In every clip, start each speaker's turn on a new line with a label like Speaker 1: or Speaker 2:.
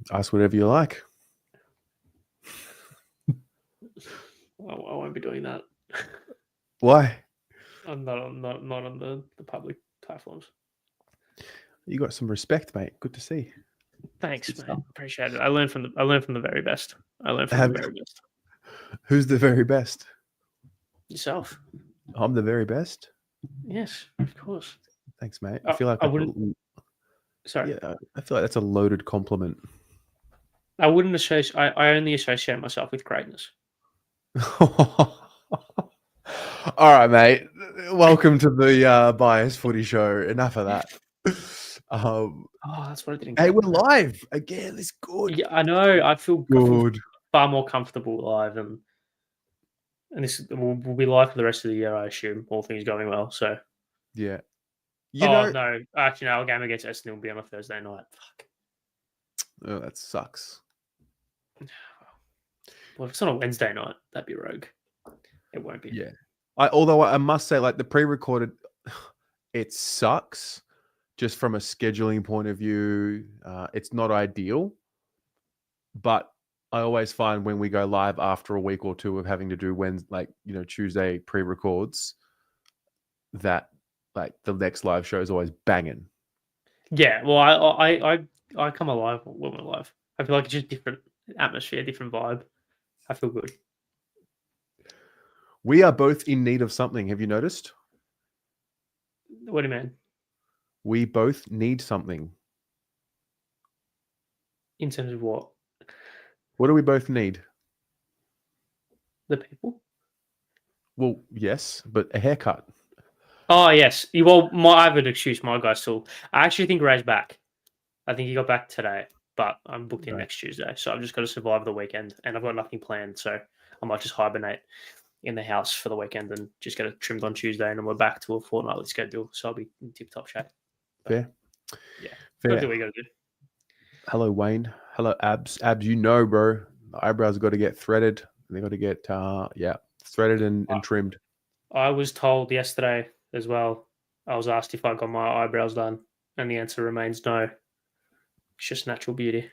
Speaker 1: Ask whatever you like.
Speaker 2: I won't be doing that.
Speaker 1: Why?
Speaker 2: I'm not on the public platforms.
Speaker 1: You got some respect, mate. Good to see.
Speaker 2: Thanks,
Speaker 1: Good
Speaker 2: mate.
Speaker 1: stuff.
Speaker 2: Appreciate it. I learned from the very best.
Speaker 1: Who's the very best?
Speaker 2: Yourself.
Speaker 1: I'm the very best.
Speaker 2: Yes, of course.
Speaker 1: Thanks, mate. I feel like
Speaker 2: I wouldn't. Sorry.
Speaker 1: yeah, I feel like that's a loaded compliment.
Speaker 2: I wouldn't associate. I only associate myself with greatness.
Speaker 1: All right, mate. Welcome to the Bias Footy Show. Enough of that.
Speaker 2: Oh, that's what I didn't.
Speaker 1: Hey, we're live again. It's good.
Speaker 2: Yeah, I know. I feel
Speaker 1: Good.
Speaker 2: far more comfortable live, and this will be live for the rest of the year. I assume all things going well. So
Speaker 1: Yeah.
Speaker 2: no, actually, no. Our game against Essendon will be on a Thursday night. Fuck.
Speaker 1: Oh, that sucks.
Speaker 2: Well, if it's on a Wednesday night, that'd be rogue. It won't be.
Speaker 1: Yeah. Although I must say, like the pre-recorded, it sucks. Just from a scheduling point of view, it's not ideal. But I always find when we go live after a week or two of having to do Tuesday pre-records, that like the next live show is always banging.
Speaker 2: Yeah, well, I come alive when we're live. I feel like it's just different atmosphere, different vibe. I feel good.
Speaker 1: We are both in need of something. Have you noticed?
Speaker 2: What do you mean?
Speaker 1: We both need something.
Speaker 2: In terms of what?
Speaker 1: What do we both need?
Speaker 2: The people?
Speaker 1: Well, yes, but a haircut.
Speaker 2: Oh, yes. Well, I have an excuse. My guy's still... I actually think Ray's back. I think he got back today, but I'm booked in next Tuesday. So I've just got to survive the weekend, and I've got nothing planned. So I might just hibernate in the house for the weekend and just get it trimmed on Tuesday, and then we're back to a fortnightly schedule. So I'll be in tip-top shape.
Speaker 1: Fair.
Speaker 2: Yeah.
Speaker 1: Fair.
Speaker 2: Gotta do what you got to do.
Speaker 1: Hello, Wayne. Hello, Abs. Abs, bro. The eyebrows got to get threaded. They got to get, threaded and trimmed.
Speaker 2: I was told yesterday as well. I was asked if I got my eyebrows done, and the answer remains no. It's just natural beauty.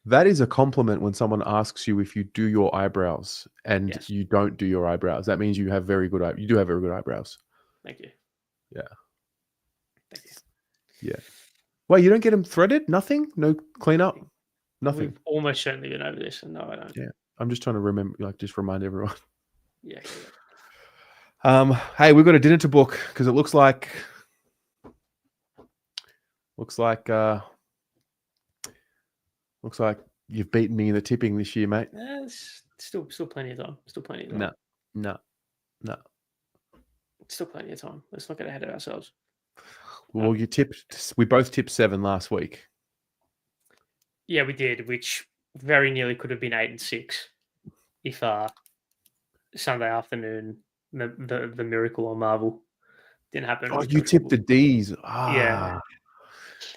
Speaker 1: That is a compliment when someone asks you if you do your eyebrows and you don't do your eyebrows. That means you have very good eyebrows.
Speaker 2: Thank you.
Speaker 1: Yeah.
Speaker 2: Thank you.
Speaker 1: Yeah. Well, you don't get them threaded? Nothing? No cleanup? Nothing?
Speaker 2: We've almost certainly been over this, and no, I don't.
Speaker 1: Yeah. I'm just trying to remember, just remind everyone.
Speaker 2: Yeah.
Speaker 1: Hey, we've got a dinner to book because it looks like you've beaten me in the tipping this year, mate.
Speaker 2: Still plenty of time.
Speaker 1: No.
Speaker 2: Still plenty of time. Let's not get ahead of ourselves.
Speaker 1: Well, we both tipped 7 last week.
Speaker 2: Yeah, we did, which very nearly could have been 8 and 6 if Sunday afternoon the miracle on Marvel didn't happen.
Speaker 1: Oh, you tipped the D's.
Speaker 2: Yeah.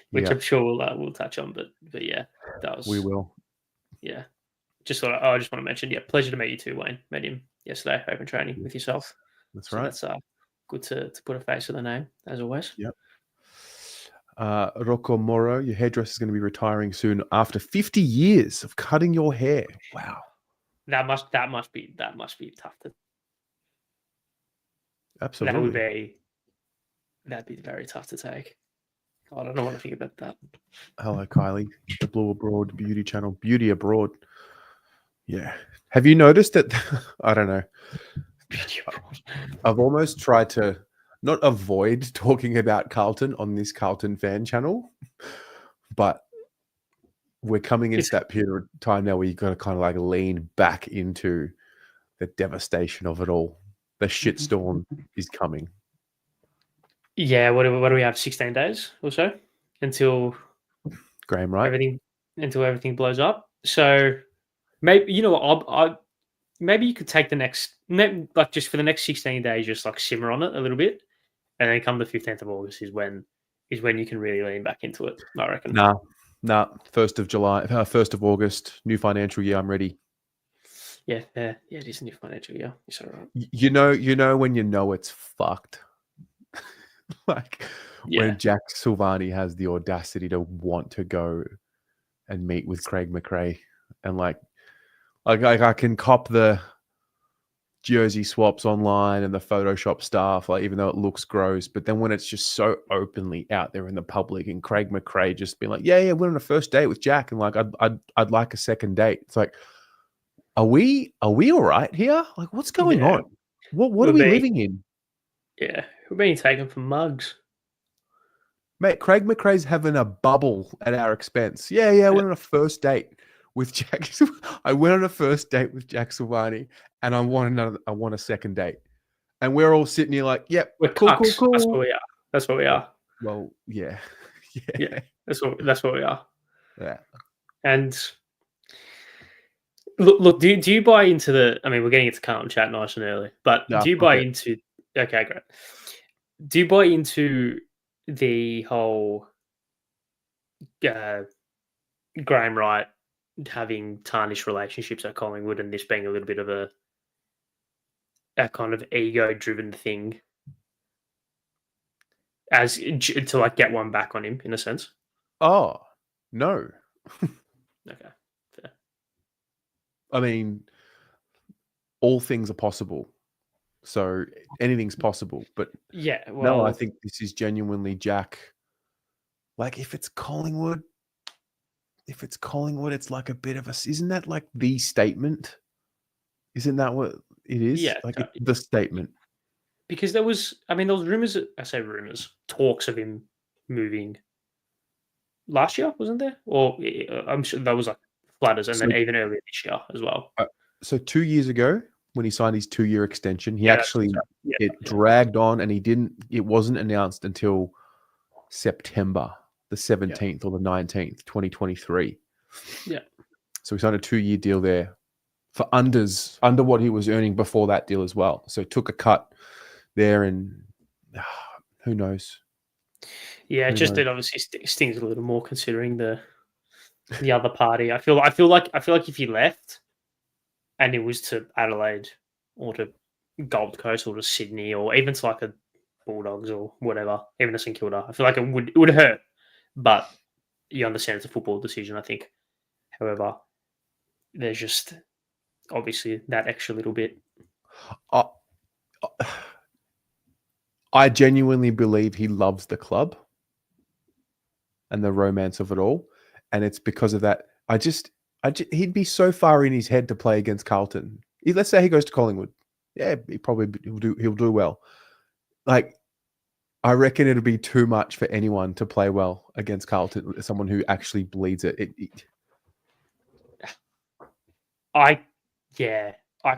Speaker 2: Which I'm sure we'll touch on, but yeah, that was.
Speaker 1: We will.
Speaker 2: Yeah, I just want to mention. Yeah, pleasure to meet you too, Wayne. Met him yesterday, open training with yourself.
Speaker 1: That's right.
Speaker 2: That's good to put a face to the name as always.
Speaker 1: Yep. Rocco Moro, your hairdresser is going to be retiring soon after 50 years of cutting your hair. Wow.
Speaker 2: That must be tough to.
Speaker 1: Absolutely.
Speaker 2: That'd be very tough to take. I don't know what to think about that.
Speaker 1: Hello, Kylie. The Blue Abroad Beauty Channel. Beauty Abroad. Yeah. Have you noticed that? I don't know.
Speaker 2: Beauty Abroad.
Speaker 1: I've almost tried to not avoid talking about Carlton on this Carlton fan channel, but we're coming into that period of time now where you've got to kind of like lean back into the devastation of it all. The shitstorm is coming.
Speaker 2: Yeah, what do we have? 16 days or so until
Speaker 1: Graham, right?
Speaker 2: Until everything blows up. So maybe maybe you could take the next just for the next 16 days, just like simmer on it a little bit, and then come the 15th of August is when you can really lean back into it. I reckon.
Speaker 1: Nah. 1st of July, 1st of August, new financial year. I'm ready.
Speaker 2: Yeah, it is a new financial year. It's all right.
Speaker 1: You know when you know it's fucked. When Jack Silvagni has the audacity to want to go and meet with Craig McRae, and like I can cop the jersey swaps online and the Photoshop stuff, like even though it looks gross, but then when it's just so openly out there in the public, and Craig McRae just being like, yeah, we're on a first date with Jack, and like I'd like a second date. It's like, are we all right here? Like, what's going on? What are we living in?
Speaker 2: Yeah, we're being taken for mugs.
Speaker 1: Mate, Craig McRae's having a bubble at our expense. Yeah, I went on a first date with Jack. I went on a first date with Jack Silvagni, and I want a second date. And we're all sitting here like, yep,
Speaker 2: We're
Speaker 1: cool.
Speaker 2: That's what we are. That's what we are.
Speaker 1: Well, yeah.
Speaker 2: Yeah, that's what we are.
Speaker 1: Yeah.
Speaker 2: And look, do you buy into the? I mean, we're getting into Carlton chat nice and early, but
Speaker 1: No,
Speaker 2: do you buy into? Okay, great. Do you buy into the whole Graham Wright having tarnished relationships at Collingwood, and this being a little bit of a kind of ego-driven thing, as to like get one back on him in a sense?
Speaker 1: Oh, no.
Speaker 2: Okay, fair.
Speaker 1: I mean, all things are possible. So anything's possible. But
Speaker 2: yeah, well,
Speaker 1: no, I think this is genuinely Jack. Like, if it's Collingwood, it's like a bit of a... Isn't that like the statement? Isn't that what it is?
Speaker 2: Yeah,
Speaker 1: like the statement.
Speaker 2: Because there was rumors. I say rumors, talks of him moving last year, wasn't there? Or I'm sure there was like flutters, and then even earlier this year as well.
Speaker 1: So 2 years ago, when he signed his 2-year extension, he dragged on, and it wasn't announced until September the 17th or the 19th, 2023.
Speaker 2: Yeah.
Speaker 1: So he signed a 2-year deal there for under what he was earning before that deal as well. So he took a cut there, and who knows?
Speaker 2: Yeah, it obviously stings a little more considering the other party. I feel like if he left and it was to Adelaide or to Gold Coast or to Sydney or even to like a Bulldogs or whatever, even to St Kilda, I feel like it would hurt. But you understand it's a football decision, I think. However, there's just obviously that extra little bit.
Speaker 1: I genuinely believe he loves the club and the romance of it all, and it's because of that. He'd be so far in his head to play against Carlton. Let's say he goes to Collingwood. Yeah, he'll do well. Like, I reckon it'll be too much for anyone to play well against Carlton, someone who actually bleeds it.
Speaker 2: I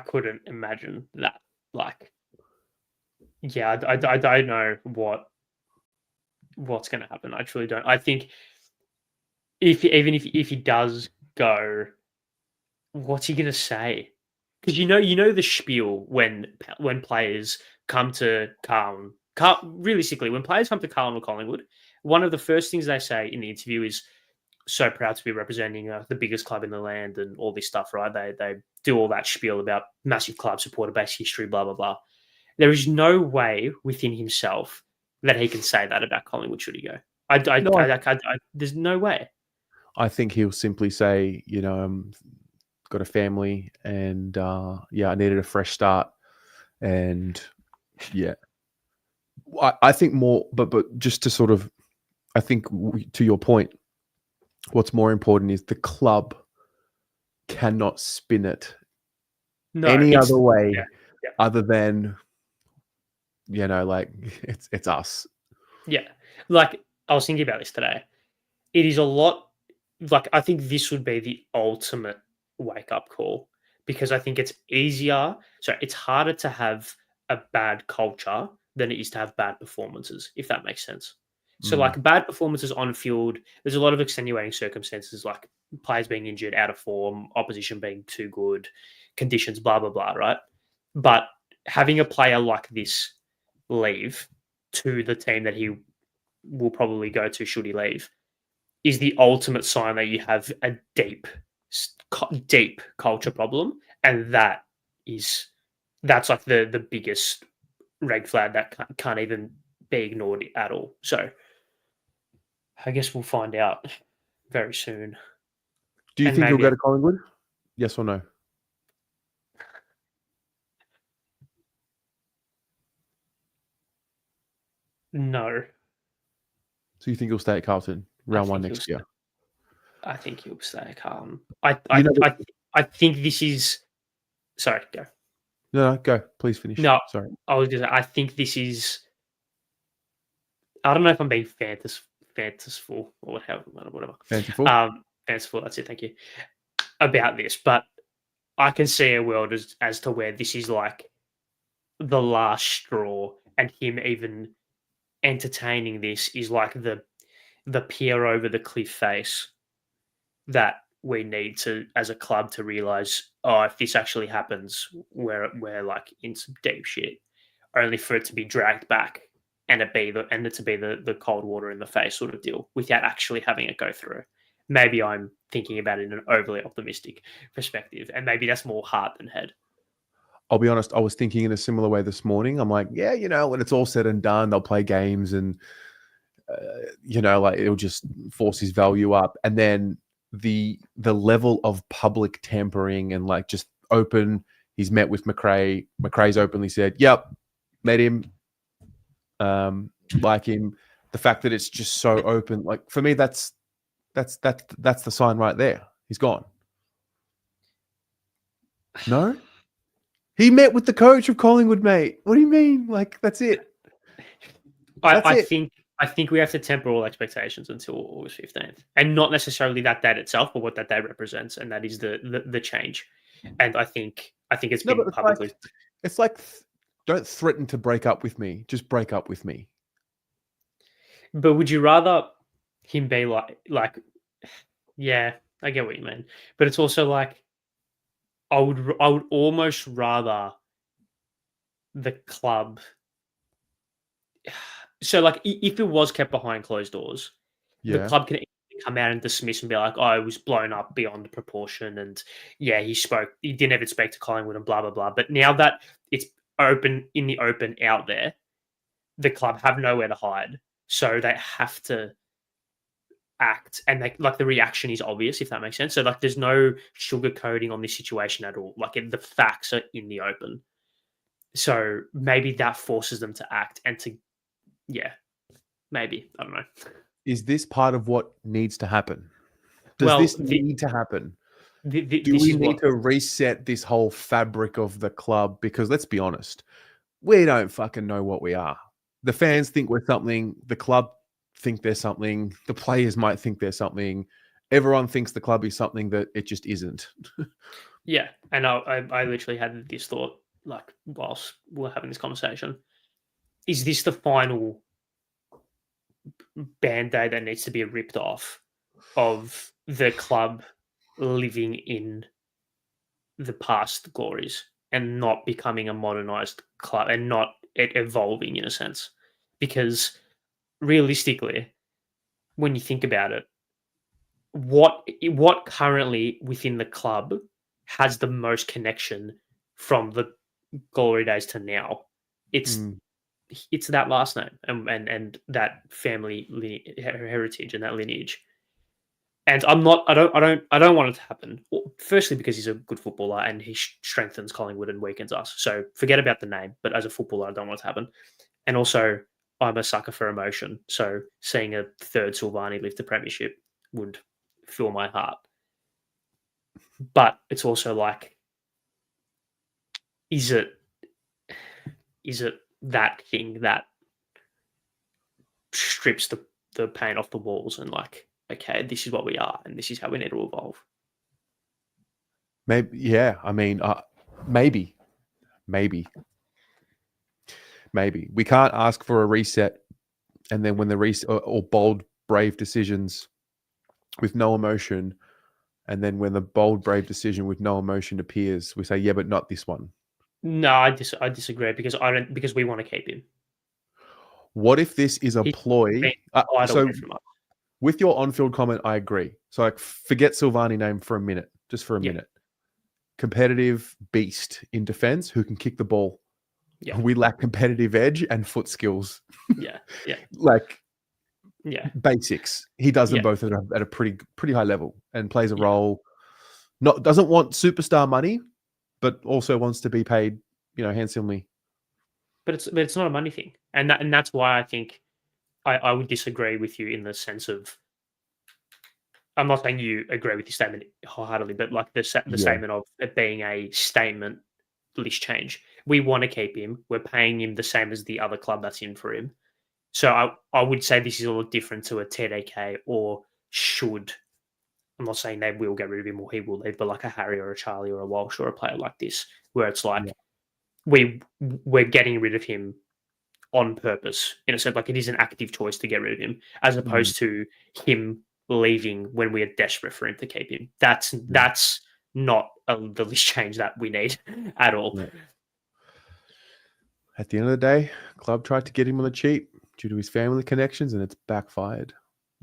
Speaker 2: couldn't imagine that. Like, yeah, I don't know what's going to happen. I truly don't. I think if he does go, what's he going to say? Because you know the spiel when players come to Carlton. Realistically, when players come to Carlton or Collingwood, one of the first things they say in the interview is, "So proud to be representing the biggest club in the land," and all this stuff, right? They do all that spiel about massive club supporter base history, blah blah blah. There is no way within himself that he can say that about Collingwood. Should he go? There's no way.
Speaker 1: I think he'll simply say, got a family, and I needed a fresh start, and I think more, but just to sort of, I think to your point, what's more important is the club cannot spin it any other way other than, like it's us.
Speaker 2: Yeah. Like, I was thinking about this today. It is a lot, like, I think this would be the ultimate wake up call, because I think it's harder to have a bad culture than it is to have bad performances, if that makes sense. So, like, bad performances on field, there's a lot of extenuating circumstances, like players being injured, out of form, opposition being too good, conditions, blah, blah, blah, right? But having a player like this leave to the team that he will probably go to should he leave is the ultimate sign that you have a deep culture problem. And that's like the biggest red flag that can't even be ignored at all. So I guess we'll find out very soon.
Speaker 1: Do you
Speaker 2: And
Speaker 1: think he'll
Speaker 2: maybe
Speaker 1: go to Collingwood? Yes or no?
Speaker 2: no.
Speaker 1: So you think he'll stay at Carlton
Speaker 2: I
Speaker 1: round one
Speaker 2: think he'll.
Speaker 1: next year?
Speaker 2: I think he'll stay calm. I
Speaker 1: You know,
Speaker 2: think this is. Sorry, go.
Speaker 1: no, go. Please finish.
Speaker 2: No,
Speaker 1: Sorry.
Speaker 2: I was gonna say, I think this is. I don't know if I'm being fanciful or whatever.
Speaker 1: Fanciful.
Speaker 2: Fanciful. That's it. Thank you. About this, but I can see a world as to where this is like the last straw, and him even entertaining this is like the peer over the cliff face that we need to, as a club, to realize, oh, if this actually happens, we're like in some deep shit. Only for it to be dragged back and it to be the cold water in the face sort of deal without actually having it go through. Maybe I'm thinking about it in an overly optimistic perspective, and maybe that's more heart than head.
Speaker 1: I'll be honest, I was thinking in a similar way this morning. I'm like, yeah, when it's all said and done, they'll play games and, like it'll just force his value up. And then the level of public tampering and like just open, he's met with McRae. McRae's openly said, yep, met him, like him. The fact that it's just so open, like for me, that's the sign right there. He's gone. No? He met with the coach of Collingwood, mate. What do you mean? Like, that's it.
Speaker 2: I think we have to temper all expectations until August 15th, and not necessarily that date itself, but what that day represents, and that is the change. And I think it's been publicly.
Speaker 1: It's like don't threaten to break up with me. Just break up with me.
Speaker 2: But would you rather him be like, yeah, I get what you mean, but it's also like I would almost rather the club. So, like, if it was kept behind closed doors, the
Speaker 1: Yeah.
Speaker 2: club can come out and dismiss and be like, "Oh, it was blown up beyond proportion," and yeah, he didn't even speak to Collingwood and blah blah blah. But now that it's open in the open out there, the club have nowhere to hide, so they have to act, and the reaction is obvious, if that makes sense. So like, there's no sugarcoating on this situation at all. Like, the facts are in the open. So maybe that forces them to act and to, yeah, maybe, I don't know.
Speaker 1: Is this part of what needs to happen? Does this need to happen? Do we need to reset this whole fabric of the club? Because let's be honest, we don't fucking know what we are. The fans think we're something. The club think they're something. The players might think they're something. Everyone thinks the club is something that it just isn't.
Speaker 2: Yeah, and I literally had this thought, like, whilst we're having this conversation. Is this the final band-aid that needs to be ripped off of the club living in the past glories and not becoming a modernized club and not it evolving in a sense? Because realistically, when you think about it, what currently within the club has the most connection from the glory days to now? It's that last name and that family heritage and that lineage. And I don't want it to happen. Well, firstly, because he's a good footballer and he strengthens Collingwood and weakens us. So forget about the name. But as a footballer, I don't want it to happen. And also, I'm a sucker for emotion. So seeing a third Silvagni lift the premiership would fill my heart. But it's also like, is it that thing that strips the paint off the walls and like, okay, this is what we are and this is how we need to evolve?
Speaker 1: Maybe, yeah. I mean, maybe we can't ask for a reset, and then when the reset or bold, brave decisions with no emotion, and then when the bold, brave decision with no emotion appears, we say, yeah, but not this one.
Speaker 2: No, I disagree because we want to keep him.
Speaker 1: What if this is a ploy? So with your on-field comment, I agree. So like, forget Silvagni name for a minute, just for a minute. Competitive beast in defense who can kick the ball. Yeah. We lack competitive edge and foot skills.
Speaker 2: Yeah.
Speaker 1: Like,
Speaker 2: Yeah.
Speaker 1: basics. He does them
Speaker 2: Yeah.
Speaker 1: both at a pretty high level and plays a
Speaker 2: Yeah.
Speaker 1: role. Doesn't want superstar money, but also wants to be paid, handsomely.
Speaker 2: But it's not a money thing, and that's why I think I would disagree with you in the sense of I'm not saying you agree with your statement wholeheartedly, but like the
Speaker 1: Yeah,
Speaker 2: statement of it being a statement list change. We want to keep him. We're paying him the same as the other club that's in for him. So I would say this is a lot different to a TDK or should. I'm not saying they will get rid of him or he will leave, but like a Harry or a Charlie or a Walsh or a player like this, where it's like
Speaker 1: yeah,
Speaker 2: we're getting rid of him on purpose, in a sense, like it is an active choice to get rid of him, as
Speaker 1: mm,
Speaker 2: opposed to him leaving when we are desperate for him to keep him. That's
Speaker 1: yeah,
Speaker 2: not the list change that we need at all.
Speaker 1: yeah. At the end of the day, club tried to get him on the cheap due to his family connections, and it's backfired.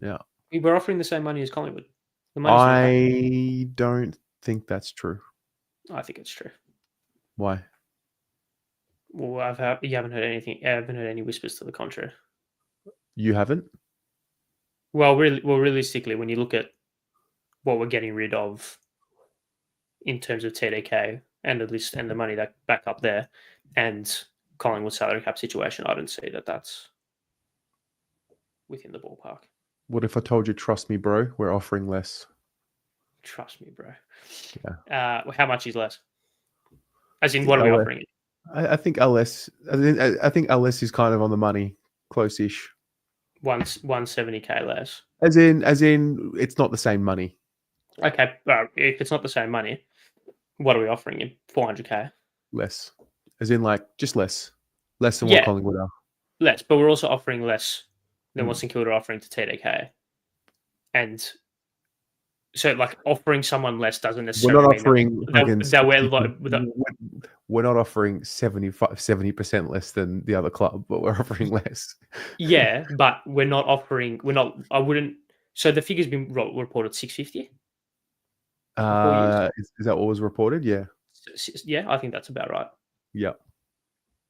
Speaker 1: Yeah,
Speaker 2: We're offering the same money as Collingwood. The money's not back.
Speaker 1: I don't think that's true.
Speaker 2: I think it's true.
Speaker 1: Why?
Speaker 2: Well, you haven't heard anything. I haven't heard any whispers to the contrary.
Speaker 1: You haven't?
Speaker 2: Well, realistically, when you look at what we're getting rid of in terms of TDK and the list and the money that back up there, and Collingwood salary cap situation, I don't see that that's within the ballpark.
Speaker 1: What if I told you, trust me, bro, we're offering less?
Speaker 2: Trust me, bro.
Speaker 1: Yeah.
Speaker 2: How much is less? As in, what are we offering it?
Speaker 1: I think LS. I think LS is kind of on the money, close-ish.
Speaker 2: 170k less.
Speaker 1: As in, it's not the same money.
Speaker 2: Okay, if it's not the same money, what are we offering him? 400k.
Speaker 1: Less, as in like just less than what
Speaker 2: Yeah,
Speaker 1: Collingwood are.
Speaker 2: less, but we're also offering less than what
Speaker 1: Mm.
Speaker 2: St Kilda are offering to TDK, and so like offering someone less doesn't
Speaker 1: We're
Speaker 2: necessarily
Speaker 1: not
Speaker 2: mean
Speaker 1: offering
Speaker 2: that we're like,
Speaker 1: we're not offering 70% less than the other club, but we're offering less.
Speaker 2: yeah, but we're not offering. We're not. I wouldn't. So the figure's been reported 650 for 4 years.
Speaker 1: Is that what was reported? Yeah.
Speaker 2: Yeah, I think that's about right.
Speaker 1: Yeah.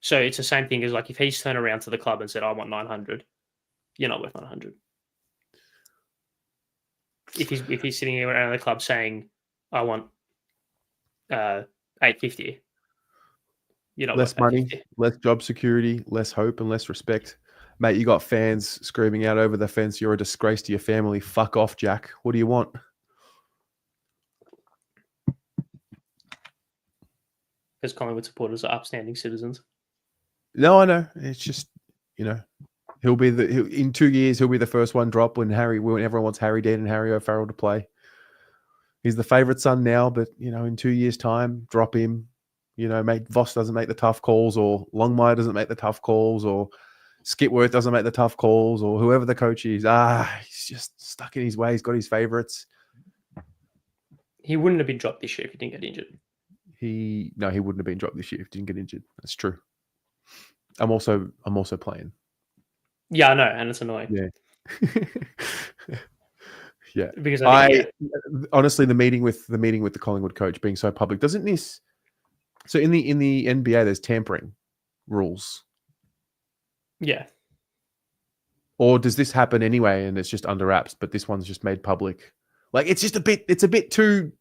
Speaker 2: So it's the same thing as like if he's turned around to the club and said, "I want 900," you're not worth 900. If he's sitting around the club saying, "I want 850," you're not
Speaker 1: Less
Speaker 2: worth
Speaker 1: money,
Speaker 2: 850.
Speaker 1: less job security, less hope, and less respect. Mate, you got fans screaming out over the fence, "You're a disgrace to your family. Fuck off, Jack. What do you want?"
Speaker 2: Because Collingwood supporters are upstanding citizens.
Speaker 1: No, I know. It's just, in 2 years, he'll be the first one drop when everyone wants Harry Dean and Harry O'Farrell to play. He's the favourite son now, but, in 2 years' time, drop him. Voss doesn't make the tough calls, or Longmire doesn't make the tough calls, or Skipworth doesn't make the tough calls, or whoever the coach is. He's just stuck in his way. He's got his favourites.
Speaker 2: He wouldn't have been dropped this year if he didn't get injured.
Speaker 1: He wouldn't have been dropped this year if he didn't get injured. That's true. I'm also playing.
Speaker 2: Yeah, I know, and it's annoying.
Speaker 1: Yeah. Yeah.
Speaker 2: Because
Speaker 1: honestly, the meeting with the Collingwood coach being so public, doesn't this? So in the NBA, there's tampering rules.
Speaker 2: Yeah.
Speaker 1: Or does this happen anyway and it's just under wraps, but this one's just made public? Like it's a bit too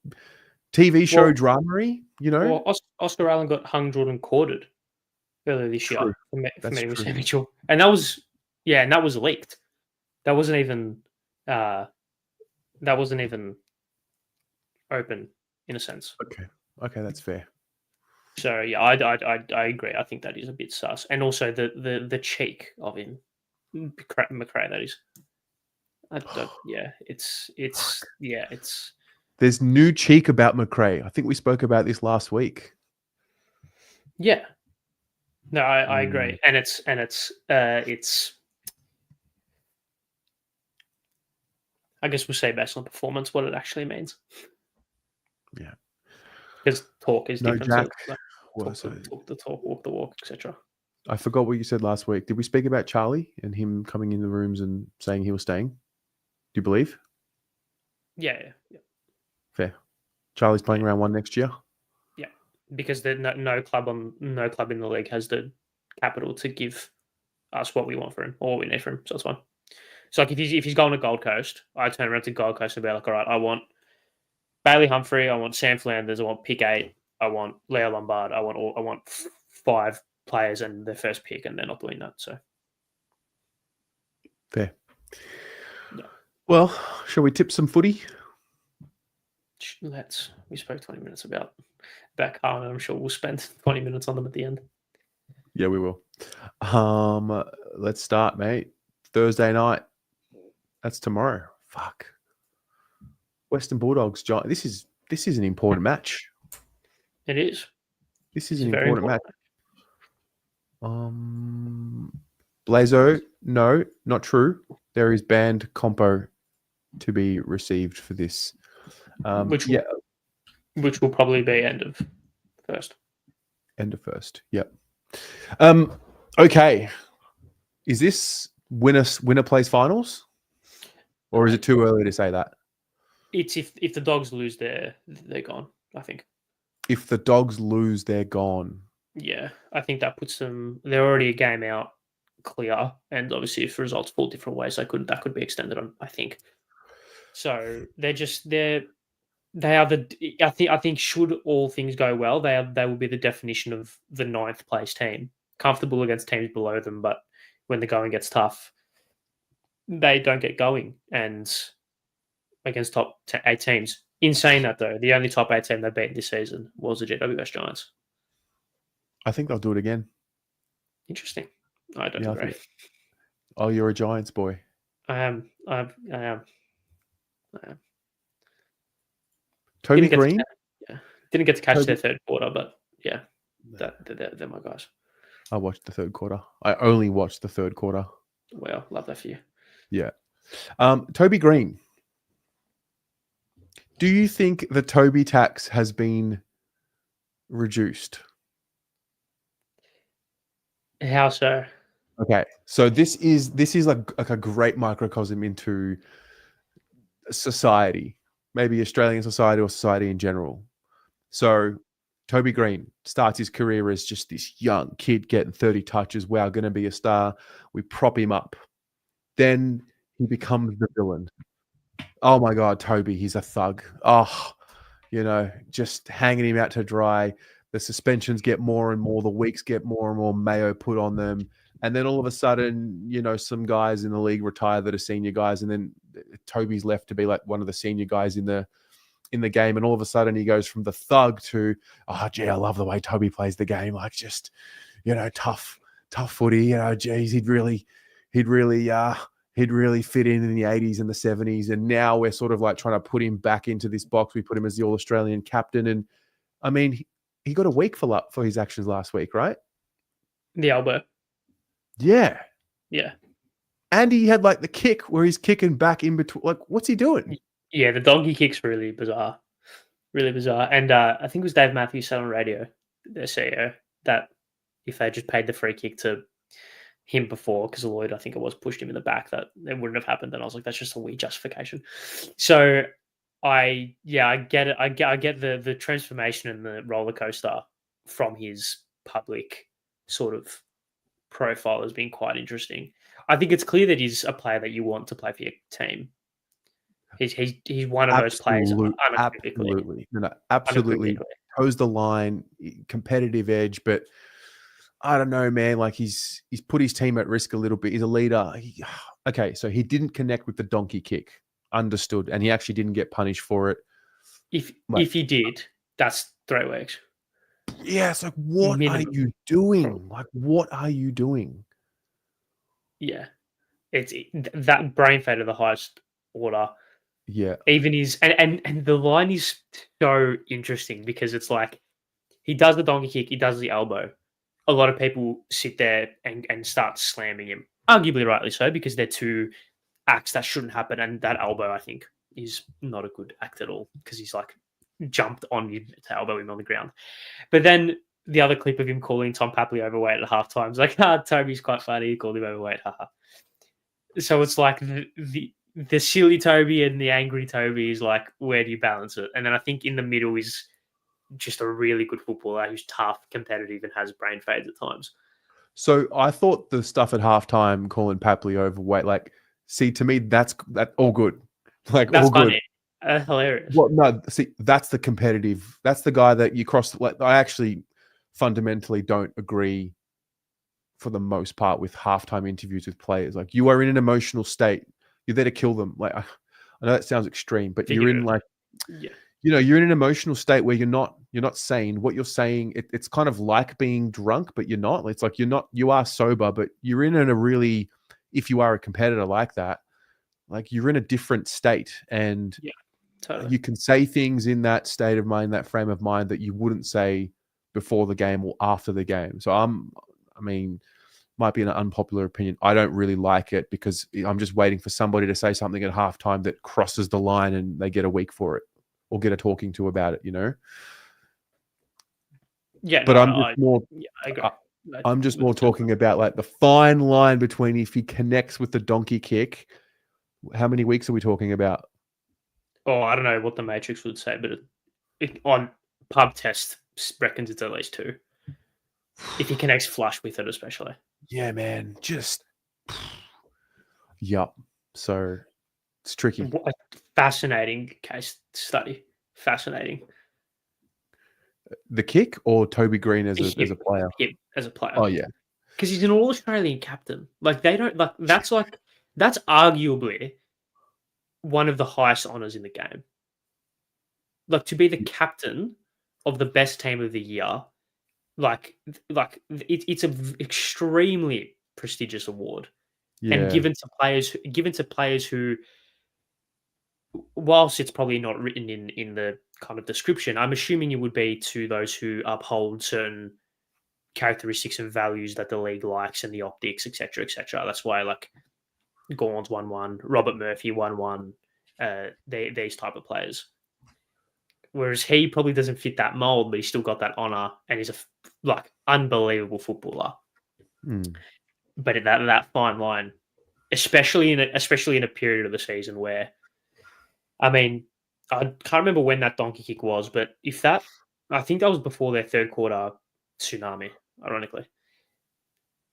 Speaker 1: TV show dramery,
Speaker 2: Well, Oscar Allen got hung, drawn, and quartered earlier this year for
Speaker 1: That's
Speaker 2: meeting with
Speaker 1: true.
Speaker 2: Sam Mitchell, and that was leaked. That wasn't even open in a sense.
Speaker 1: Okay, that's fair.
Speaker 2: So yeah, I agree. I think that is a bit sus, and also the cheek of him, McRae. That is, it's.
Speaker 1: There's new cheek about McRae. I think we spoke about this last week.
Speaker 2: Yeah. No, I agree, and it's I guess we'll say based on performance what it actually means.
Speaker 1: Yeah.
Speaker 2: Because talk is different.
Speaker 1: Jack.
Speaker 2: Talk the talk, walk the walk, etc.
Speaker 1: I forgot what you said last week. Did we speak about Charlie and him coming in the rooms and saying he was staying? Do you believe?
Speaker 2: Yeah.
Speaker 1: Fair. Charlie's playing round 1 next year?
Speaker 2: Yeah. Because no club in the league has the capital to give us what we want for him or what we need for him. So it's fine. So like if he's going to Gold Coast, I turn around to Gold Coast and be like, all right, I want Bailey Humphrey, I want Sam Flanders, I want pick 8, I want Leo Lombard, I want 5 players and their first pick, and they're not doing that. So
Speaker 1: Fair.
Speaker 2: No.
Speaker 1: Well, shall we tip some footy?
Speaker 2: We spoke 20 minutes about Carmen. I'm sure we'll spend 20 minutes on them at the end.
Speaker 1: Yeah, we will. Let's start, mate. Thursday night. That's tomorrow. Fuck. Western Bulldogs. This is an important match.
Speaker 2: It is.
Speaker 1: This is an important match. Blazo, no, not true. There is banned compo to be received for this.
Speaker 2: Which will probably be end of first.
Speaker 1: End of first. Yep. Okay. Is this winner plays finals? Or is it too early to say that?
Speaker 2: It's if the Dogs lose, they're gone, I think.
Speaker 1: If the Dogs lose, they're gone.
Speaker 2: Yeah, I think that puts them. They're already a game out, clear, and obviously if results fall different ways, that could be extended on. I think. So they are the. I think should all things go well, they will be the definition of the 9th place team, comfortable against teams below them, but when the going gets tough, they don't get going, and against top 8 teams. In saying that, though, the only top 8 team they beat this season was the GWS Giants.
Speaker 1: I think they'll do it again.
Speaker 2: Interesting. I don't agree.
Speaker 1: Oh, you're a Giants boy.
Speaker 2: I am.
Speaker 1: Toby Greene?
Speaker 2: Didn't get to catch their third quarter, but yeah, they're my guys.
Speaker 1: I watched the third quarter. I only watched the third quarter.
Speaker 2: Well, love that for you.
Speaker 1: Yeah. Toby Greene. Do you think the Toby tax has been reduced?
Speaker 2: How so?
Speaker 1: Okay, so this is like a great microcosm into society, maybe Australian society or society in general. So Toby Greene starts his career as just this young kid getting 30 touches. Wow, going to be a star. We prop him up. Then he becomes the villain. Oh my God, Toby, he's a thug. Oh, just hanging him out to dry. The suspensions get more and more. The weeks get more and more mayo put on them. And then all of a sudden, some guys in the league retire that are senior guys. And then Toby's left to be like one of the senior guys in the game. And all of a sudden he goes from the thug to, oh, gee, I love the way Toby plays the game. Like just, tough footy. Geez, he'd really fit in the 80s and the 70s. And now we're sort of like trying to put him back into this box. We put him as the All-Australian captain. And I mean, he got a week for his actions last week, right?
Speaker 2: The elbow.
Speaker 1: Yeah.
Speaker 2: Yeah.
Speaker 1: And he had like the kick where he's kicking back in between. Like, what's he doing?
Speaker 2: Yeah, the donkey kick's really bizarre. Really bizarre. And I think it was Dave Matthews said on radio, their CEO, that if they just paid the free kick to him before, because Lloyd, I think it was, pushed him in the back, that it wouldn't have happened. And I was like, that's just a weird justification. So I get it. I get the transformation and the roller coaster from his public sort of profile has been quite interesting. I think it's clear that he's a player that you want to play for your team. He's one of those players.
Speaker 1: Absolutely. Absolutely. Toes the line, competitive edge, but I don't know, man. Like he's put his team at risk a little bit. He's a leader. Okay, so he didn't connect with the donkey kick. Understood. And he actually didn't get punished for it.
Speaker 2: If he did, that's 3 weeks.
Speaker 1: Yeah, it's like, what are you doing? Like, what are you doing?
Speaker 2: Yeah. It's that brain fade of the highest order.
Speaker 1: Yeah.
Speaker 2: Even and the line is so interesting because it's like he does the donkey kick, he does the elbow. A lot of people sit there and start slamming him. Arguably rightly so, because they're two acts that shouldn't happen. And that elbow, I think, is not a good act at all because he's like jumped on you to elbow him on the ground. But then the other clip of him calling Tom Papley overweight at halftime is like, Toby's quite funny. He called him overweight. Haha. So it's like the silly Toby and the angry Toby is like, where do you balance it? And then I think in the middle is just a really good footballer who's tough, competitive, and has brain fades at times.
Speaker 1: So I thought the stuff at halftime calling Papley overweight, like See, to me, that's all good. Like
Speaker 2: That's
Speaker 1: all good.
Speaker 2: funny. Hilarious.
Speaker 1: Well, no, see, that's the competitive. That's the guy that you cross. Like, I actually fundamentally don't agree for the most part with halftime interviews with players. Like, you are in an emotional state. You're there to kill them. Like, I know that sounds extreme, but you're in like,
Speaker 2: Yeah.
Speaker 1: you're in an emotional state where you're not saying what you're saying. It's kind of like being drunk, but you're not. It's like you are sober, but you're in a really, if you are a competitor like that, like you're in a different state, and
Speaker 2: Yeah, totally.
Speaker 1: you can say things in that state of mind, that frame of mind, that you wouldn't say before the game or after the game. So I mean, might be an unpopular opinion. I don't really like it because I'm just waiting for somebody to say something at halftime that crosses the line and they get a week for it or get a talking to about it,
Speaker 2: Yeah,
Speaker 1: But
Speaker 2: no,
Speaker 1: I'm just more.
Speaker 2: I agree.
Speaker 1: I'm just more talking about like the fine line between if he connects with the donkey kick. How many weeks are we talking about?
Speaker 2: Oh, I don't know what the Matrix would say, but on pub test reckons it's at least 2. If he connects flush with it, especially.
Speaker 1: Yeah, man. Just. Yup. So it's tricky.
Speaker 2: What a fascinating case study. Fascinating.
Speaker 1: The kick or Toby Greene as a player?
Speaker 2: Him as a player.
Speaker 1: Oh yeah.
Speaker 2: Because he's an All-Australian captain. Like, they don't that's arguably one of the highest honours in the game. Like, to be the captain of the best team of the year, it's an extremely prestigious award, and
Speaker 1: Yeah.
Speaker 2: given to players who, whilst it's probably not written in the kind of description, I'm assuming it would be to those who uphold certain characteristics and values that the league likes, and the optics, etc., etc. That's why, like, Gawn's 1-1, Robert Murphy 1-1, these type of players. Whereas he probably doesn't fit that mold, but he's still got that honour, and he's a unbelievable footballer.
Speaker 1: Mm.
Speaker 2: But at that fine line, especially in a period of the season where, I mean, I can't remember when that donkey kick was, but I think that was before their third quarter tsunami. Ironically,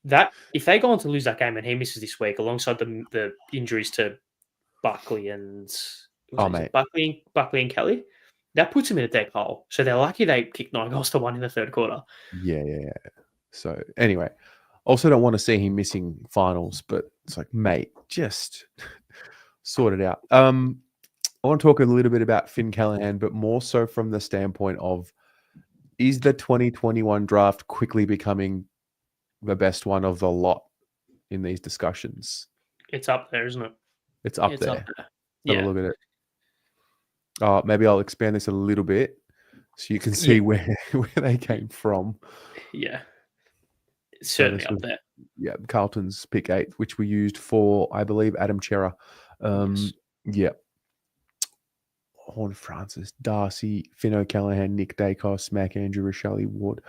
Speaker 2: that if they go on to lose that game and he misses this week, alongside the injuries to Buckley and Buckley and Kelly, that puts him in a deep hole. So they're lucky they kicked 9-1 in the third quarter.
Speaker 1: Yeah. So anyway, also don't want to see him missing finals, but it's like, mate, just sort it out. I want to talk a little bit about Finn Callahan, but more so from the standpoint of, is the 2021 draft quickly becoming the best one of the lot in these discussions?
Speaker 2: It's up there, isn't it?
Speaker 1: It's up there.
Speaker 2: Yeah.
Speaker 1: Have a look at it. Maybe I'll expand this a little bit so you can see where they came from.
Speaker 2: Yeah. It's certainly up there.
Speaker 1: Yeah, Carlton's pick 8, which we used for, I believe, Adam Chera.
Speaker 2: Yes.
Speaker 1: Yeah. Horn Francis, Darcy, Finn O'Callaghan, Nick Dacos, Mac Andrew, Rochelle Ward.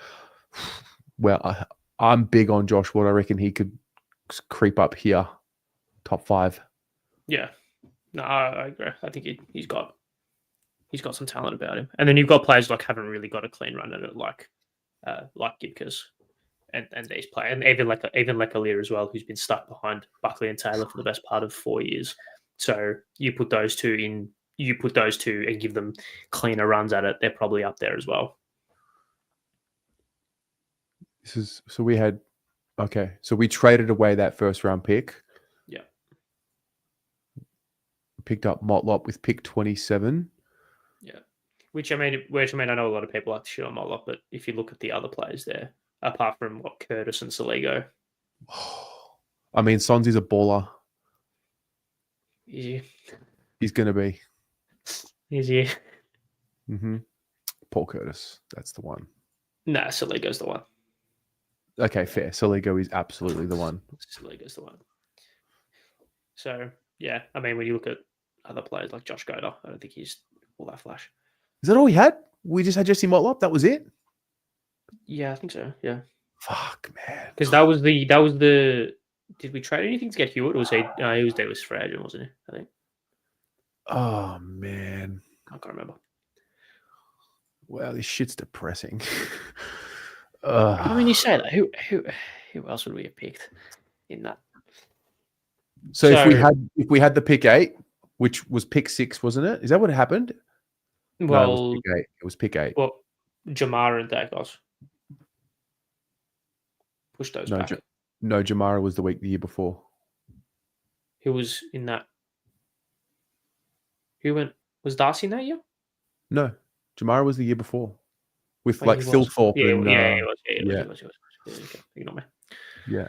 Speaker 1: Well, I'm big on Josh Ward. I reckon he could creep up here, top 5.
Speaker 2: Yeah. No, I agree. I think he's got some talent about him. And then you've got players like haven't really got a clean run at it, like Gibkers and these players, and even Lecalier as well, who's been stuck behind Buckley and Taylor for the best part of 4 years. So you put those two and give them cleaner runs at it, they're probably up there as well.
Speaker 1: So we traded away that first round pick.
Speaker 2: Yeah.
Speaker 1: Picked up Motlop with pick 27.
Speaker 2: Yeah. Which I mean, I know a lot of people like to shit on Motlop, but if you look at the other players there, apart from Curtis and Saligo.
Speaker 1: I mean, Sonsy's a baller.
Speaker 2: Is he?
Speaker 1: He's going to be.
Speaker 2: Is he?
Speaker 1: Mm-hmm. Paul Curtis. That's the one.
Speaker 2: Nah, Saligo's the one.
Speaker 1: Okay, fair. Saligo is absolutely the one.
Speaker 2: Saligo's the one. So, yeah. I mean, when you look at other players like Josh Goder, I don't think he's all that flash.
Speaker 1: Is that all we had? We just had Jesse Motlop? That was it?
Speaker 2: Yeah, I think so. Yeah.
Speaker 1: Fuck, man.
Speaker 2: Because that was the. Did we trade anything to get Hewitt? Or was he? He was there with free agent, wasn't he? I think.
Speaker 1: Oh man,
Speaker 2: I can't remember.
Speaker 1: Wow, this shit's depressing.
Speaker 2: I mean, you say that. Who else would we have picked in that?
Speaker 1: So if we had the pick 8, which was pick 6, wasn't it? Is that what happened? No, it was
Speaker 2: well,
Speaker 1: pick 8. It was pick 8.
Speaker 2: well, Jamara and Dacos push those
Speaker 1: No,
Speaker 2: back.
Speaker 1: no, Jamara was the year before.
Speaker 2: Who was in that? Was Darcy in that year?
Speaker 1: No, Jamara was the year before with
Speaker 2: Oh,
Speaker 1: like
Speaker 2: he
Speaker 1: Phil
Speaker 2: was.
Speaker 1: Thorpe
Speaker 2: Yeah,
Speaker 1: and
Speaker 2: yeah, he was. Yeah,
Speaker 1: yeah,
Speaker 2: he was. Okay, ignore me.
Speaker 1: yeah.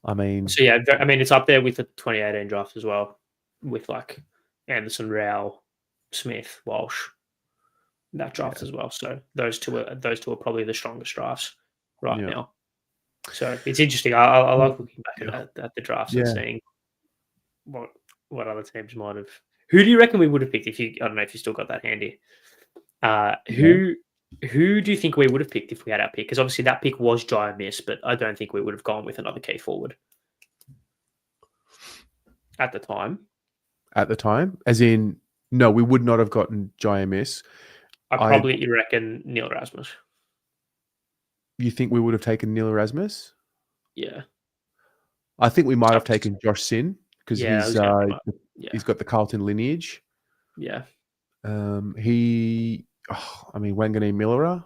Speaker 1: I mean,
Speaker 2: So yeah, I mean it's up there with the 2018 draft as well, with like Anderson, Rao, Smith, Walsh, that draft as well. So those two are probably the strongest drafts right
Speaker 1: Yeah.
Speaker 2: now. So it's interesting. I like looking back at the drafts and
Speaker 1: Yeah.
Speaker 2: seeing what other teams might have. Who do you reckon we would have picked if you? I don't know if you still got that handy. Who do you think we would have picked if we had our pick? Because obviously that pick was Jai miss, but I don't think we would have gone with another key forward at the time.
Speaker 1: At the time, as in, no, we would not have gotten JMS.
Speaker 2: You reckon Neil Erasmus?
Speaker 1: You think we would have taken Neil Erasmus?
Speaker 2: Yeah.
Speaker 1: I think we might have taken Josh Sin because he's got the Carlton lineage.
Speaker 2: Yeah.
Speaker 1: I mean, Wangani Millera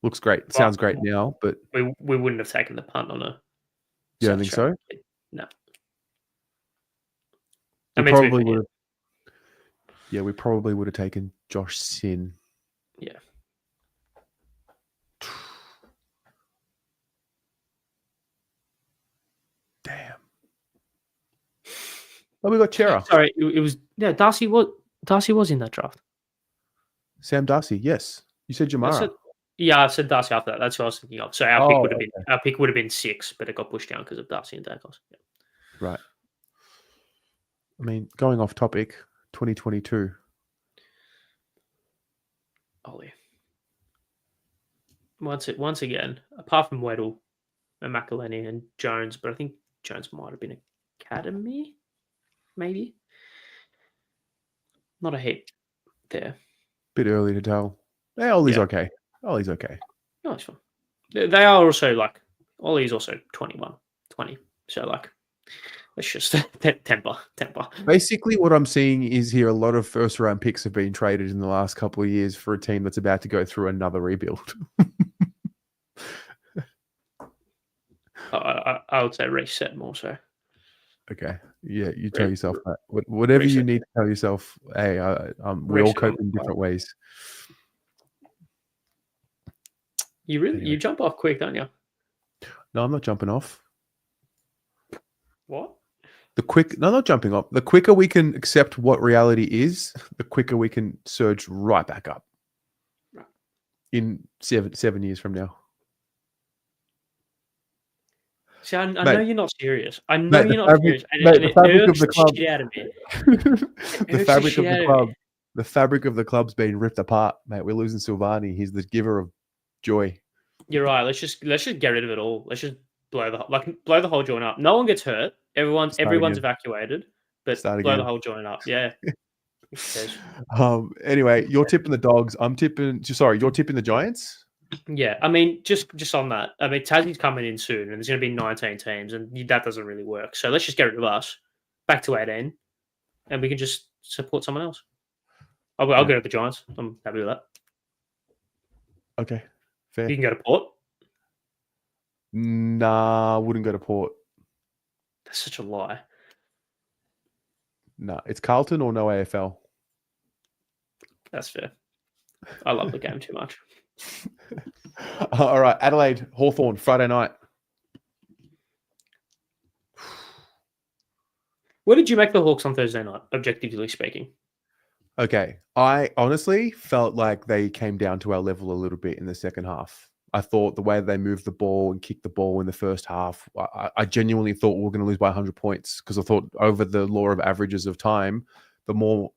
Speaker 1: looks great. Sounds great now, but
Speaker 2: we wouldn't have taken the punt on a.
Speaker 1: You don't think so?
Speaker 2: No.
Speaker 1: We probably would have. Yeah, we probably would have taken Josh Sin.
Speaker 2: Yeah.
Speaker 1: Damn. Oh, we got Chera.
Speaker 2: Sorry, it was Darcy was in that draft.
Speaker 1: Sam Darcy, yes. You said Jamara.
Speaker 2: I said Darcy after that. That's what I was thinking of. So our pick would have been 6, but it got pushed down because of Darcy and Dacos. Yeah.
Speaker 1: Right. I mean, going off topic, 2022.
Speaker 2: Ollie. Once again, apart from Weddle and McElhenney and Jones, but I think Jones might have been academy, maybe. Not a heap there.
Speaker 1: Bit early to tell. Yeah, Ollie's okay. Ollie's okay.
Speaker 2: No, it's fine. They are also like Ollie's also 21, 20. So like, let's just temper.
Speaker 1: Basically, what I'm seeing is here a lot of first round picks have been traded in the last couple of years for a team that's about to go through another rebuild.
Speaker 2: I would say reset more so.
Speaker 1: Okay. Yeah, you tell yourself that. Whatever reset. You need to tell yourself, hey, we all cope in different ways.
Speaker 2: You jump off quick, don't you?
Speaker 1: No, I'm not jumping off.
Speaker 2: What?
Speaker 1: No, not jumping off. The quicker we can accept what reality is, the quicker we can surge right back up. Right. In 7 years from now.
Speaker 2: See, I know you're not serious. I know you're not serious.
Speaker 1: The fabric of the club.
Speaker 2: Shit out of me.
Speaker 1: The fabric of the club. The fabric of the club's been ripped apart, mate. We're losing Silvagni. He's the giver of joy.
Speaker 2: You're right. Let's just get rid of it all. Let's just blow the whole joint up. No one gets hurt. Everyone's evacuated, but blow the whole joint up. Yeah.
Speaker 1: Anyway, you're tipping the Dogs. You're tipping the Giants.
Speaker 2: Yeah, I mean, just on that. I mean, Tassie's coming in soon, and there's going to be 19 teams, and that doesn't really work. So let's just get rid of us, back to 18, and we can just support someone else. I'll go to the Giants. I'm happy with that.
Speaker 1: Okay, fair.
Speaker 2: You can go to Port.
Speaker 1: Nah, I wouldn't go to Port.
Speaker 2: That's such a lie.
Speaker 1: Nah, it's Carlton or no AFL.
Speaker 2: That's fair. I love the game too much.
Speaker 1: All right, Adelaide, Hawthorn, Friday night.
Speaker 2: What did you make the Hawks on Thursday night, objectively speaking?
Speaker 1: Okay, I honestly felt like they came down to our level a little bit in the second half. I thought the way they moved the ball and kicked the ball in the first half, I genuinely thought we were going to lose by 100 points because I thought over the law of averages of time, the more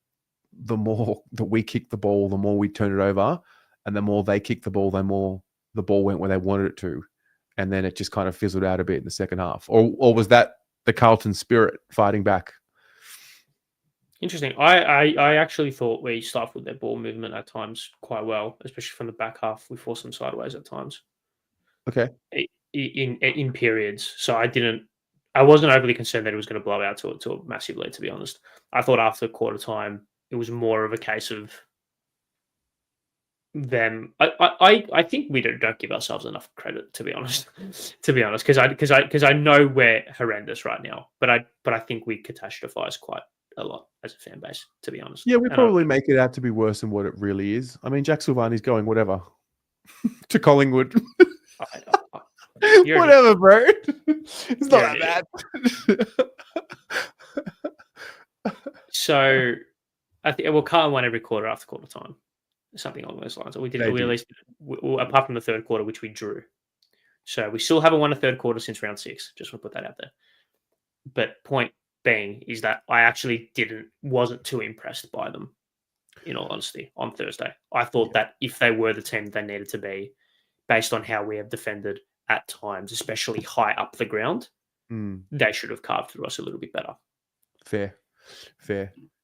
Speaker 1: that we kicked the ball, the more we turned it over. And the more they kicked the ball, the more the ball went where they wanted it to. And then it just kind of fizzled out a bit in the second half. Or was that the Carlton spirit fighting back?
Speaker 2: Interesting. I actually thought we stifled their ball movement at times quite well, especially from the back half. We forced them sideways at times.
Speaker 1: Okay.
Speaker 2: In periods. So I I wasn't overly concerned that it was going to blow out to a massive lead, to be honest. I thought after quarter time, it was more of a case of them. I think we don't give ourselves enough credit, to be honest. Because I know we're horrendous right now, but I think we catastrophize quite a lot as a fan base, to be honest.
Speaker 1: Yeah, we
Speaker 2: And
Speaker 1: probably make it out to be worse than what it really is. I mean, Jack Silvagni's going whatever to Collingwood. Whatever, bro. It's not that bad.
Speaker 2: So I think Carlton won every quarter after quarter time, something along those lines. Or we did. We at least, apart from the third quarter, which we drew. So we still haven't won a third quarter since round 6. Just want to put that out there. But point being is that I actually wasn't too impressed by them, in all honesty, on Thursday. I thought that if they were the team they needed to be, based on how we have defended at times, especially high up the ground, they should have carved through us a little bit better.
Speaker 1: Fair.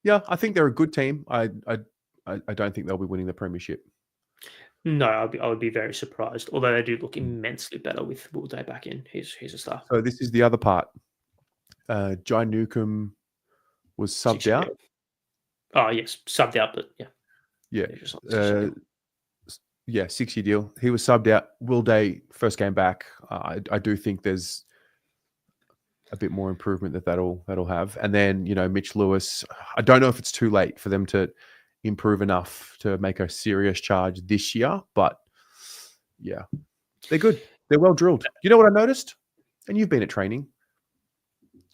Speaker 1: Yeah, I think they're a good team. I don't think they'll be winning the premiership.
Speaker 2: No, I would be very surprised. Although they do look immensely better with Will Day back in. He's a star.
Speaker 1: So this is the other part. Jai Newcomb was subbed out.
Speaker 2: Oh yes, subbed out, but yeah.
Speaker 1: Yeah, 6-year deal. He was subbed out. Will Day, first game back. I do think there's a bit more improvement that'll have. And then, Mitch Lewis, I don't know if it's too late for them to improve enough to make a serious charge this year, but yeah, they're good. They're well drilled. You know what I noticed? And you've been at training.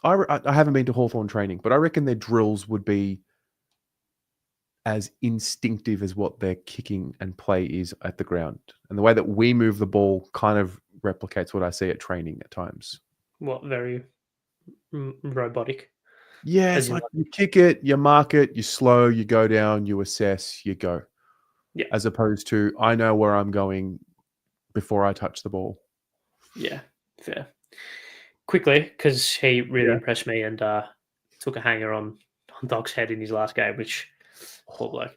Speaker 1: I haven't been to Hawthorn training, but I reckon their drills would be as instinctive as what their kicking and play is at the ground. And the way that we move the ball kind of replicates what I see at training at times.
Speaker 2: What, very robotic?
Speaker 1: Yeah, it's like you kick it, you mark it, you slow, you go down, you assess, you go.
Speaker 2: Yeah.
Speaker 1: As opposed to, I know where I'm going before I touch the ball.
Speaker 2: Yeah, fair. Quickly, because he really impressed me and took a hanger on Doc's head in his last game, which, poor bloke.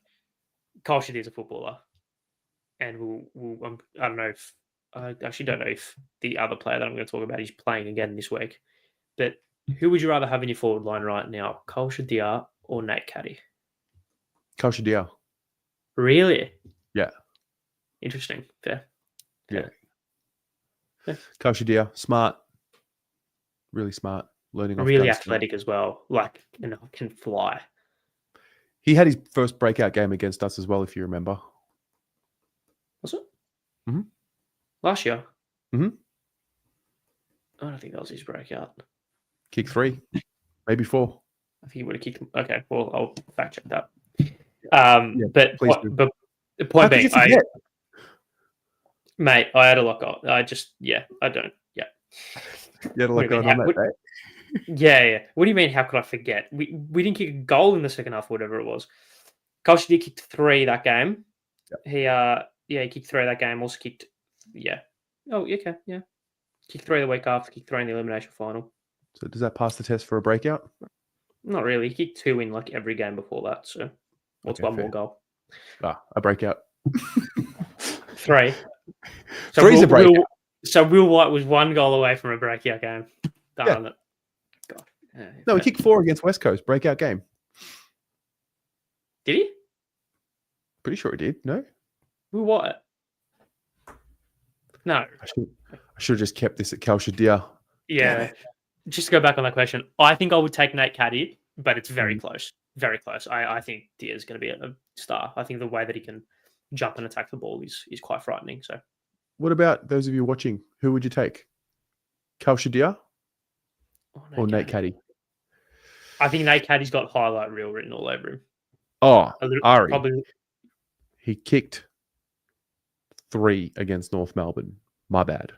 Speaker 2: Kyle Shadid's a footballer. And I don't know if, I actually don't know if the other player that I'm going to talk about is playing again this week. But who would you rather have in your forward line right now, Kyle Shadir or Nate Caddy?
Speaker 1: Kyle Shadir.
Speaker 2: Really?
Speaker 1: Yeah.
Speaker 2: Interesting. Fair.
Speaker 1: Yeah. Kyle Shadir, smart. Really smart. Learning off
Speaker 2: really athletic as well. Can fly.
Speaker 1: He had his first breakout game against us as well, if you remember.
Speaker 2: Was it?
Speaker 1: Mm-hmm.
Speaker 2: Last year?
Speaker 1: Mm-hmm.
Speaker 2: I don't think that was his breakout.
Speaker 1: Kick 3. Maybe 4.
Speaker 2: I think he would have kicked him. Okay, well, I'll fact check that. But the point being, mate, I had a lock on. I don't. Yeah.
Speaker 1: You had a lock on that day?
Speaker 2: Yeah. What do you mean, how could I forget? We didn't kick a goal in the second half, whatever it was. Kyle did kick 3 that game. Yep. He kicked 3 that game. Also kicked, okay, yeah. Kicked 3 the week after, kicked 3 in the elimination final.
Speaker 1: So does that pass the test for a breakout?
Speaker 2: Not really. He kicked 2 in every game before that. So what's one more goal?
Speaker 1: A breakout.
Speaker 2: 3. So
Speaker 1: 3's a breakout.
Speaker 2: So Will White was 1 goal away from a breakout game. Darn it. God.
Speaker 1: No, he kicked 4 against West Coast. Breakout game.
Speaker 2: Did he?
Speaker 1: Pretty sure he did. No?
Speaker 2: Will White? No.
Speaker 1: I should have just kept this at Kyle Shadir.
Speaker 2: Yeah. Just to go back on that question, I think I would take Nate Caddy, but it's very close. Very close. I think Dia's going to be a star. I think the way that he can jump and attack the ball is quite frightening. So,
Speaker 1: what about those of you watching? Who would you take? Kyle Shadir or Nate Caddy?
Speaker 2: I think Nate Caddy's got highlight reel written all over him.
Speaker 1: Oh, Ari.
Speaker 2: Probably.
Speaker 1: He kicked 3 against North Melbourne. My bad.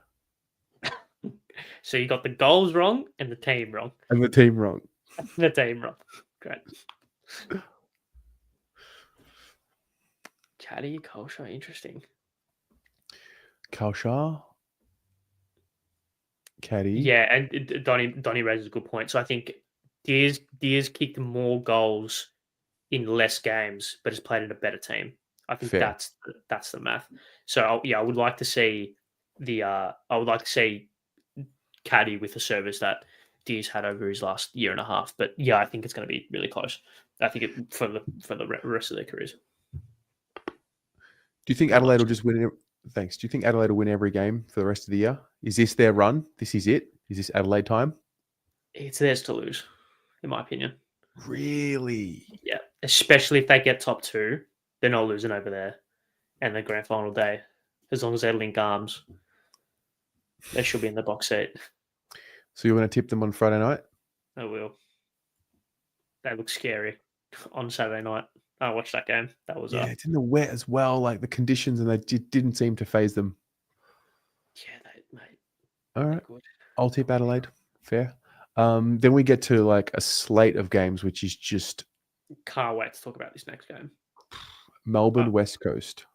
Speaker 2: So you got the goals wrong and the team wrong.
Speaker 1: The team wrong.
Speaker 2: Great. Caddy, Kolsha, interesting.
Speaker 1: Kolsha, Caddy.
Speaker 2: Yeah, and Donnie raises a good point. So I think Diaz kicked more goals in less games, but has played in a better team. I think that's the math. So I would like to see Caddy with a service that Deer's had over his last year and a half. But yeah, I think it's going to be really close. I think for the rest of their careers.
Speaker 1: Do you think Adelaide will just win? Thanks. Do you think Adelaide will win every game for the rest of the year? Is this their run? This is it? Is this Adelaide time?
Speaker 2: It's theirs to lose, in my opinion.
Speaker 1: Really?
Speaker 2: Yeah, especially if they get top 2, they're not losing over there. And the grand final day, as long as they link arms, they should be in the box seat.
Speaker 1: So you want to tip them on Friday night?
Speaker 2: I will. They look scary on Saturday night. I watched that game. That was
Speaker 1: it's in the wet as well, like the conditions, and they didn't seem to phase them.
Speaker 2: Yeah, mate.
Speaker 1: All right, I'll tip Adelaide. Fair. Then we get to like a slate of games, which is just
Speaker 2: can't wait to talk about this next game.
Speaker 1: Melbourne West Coast.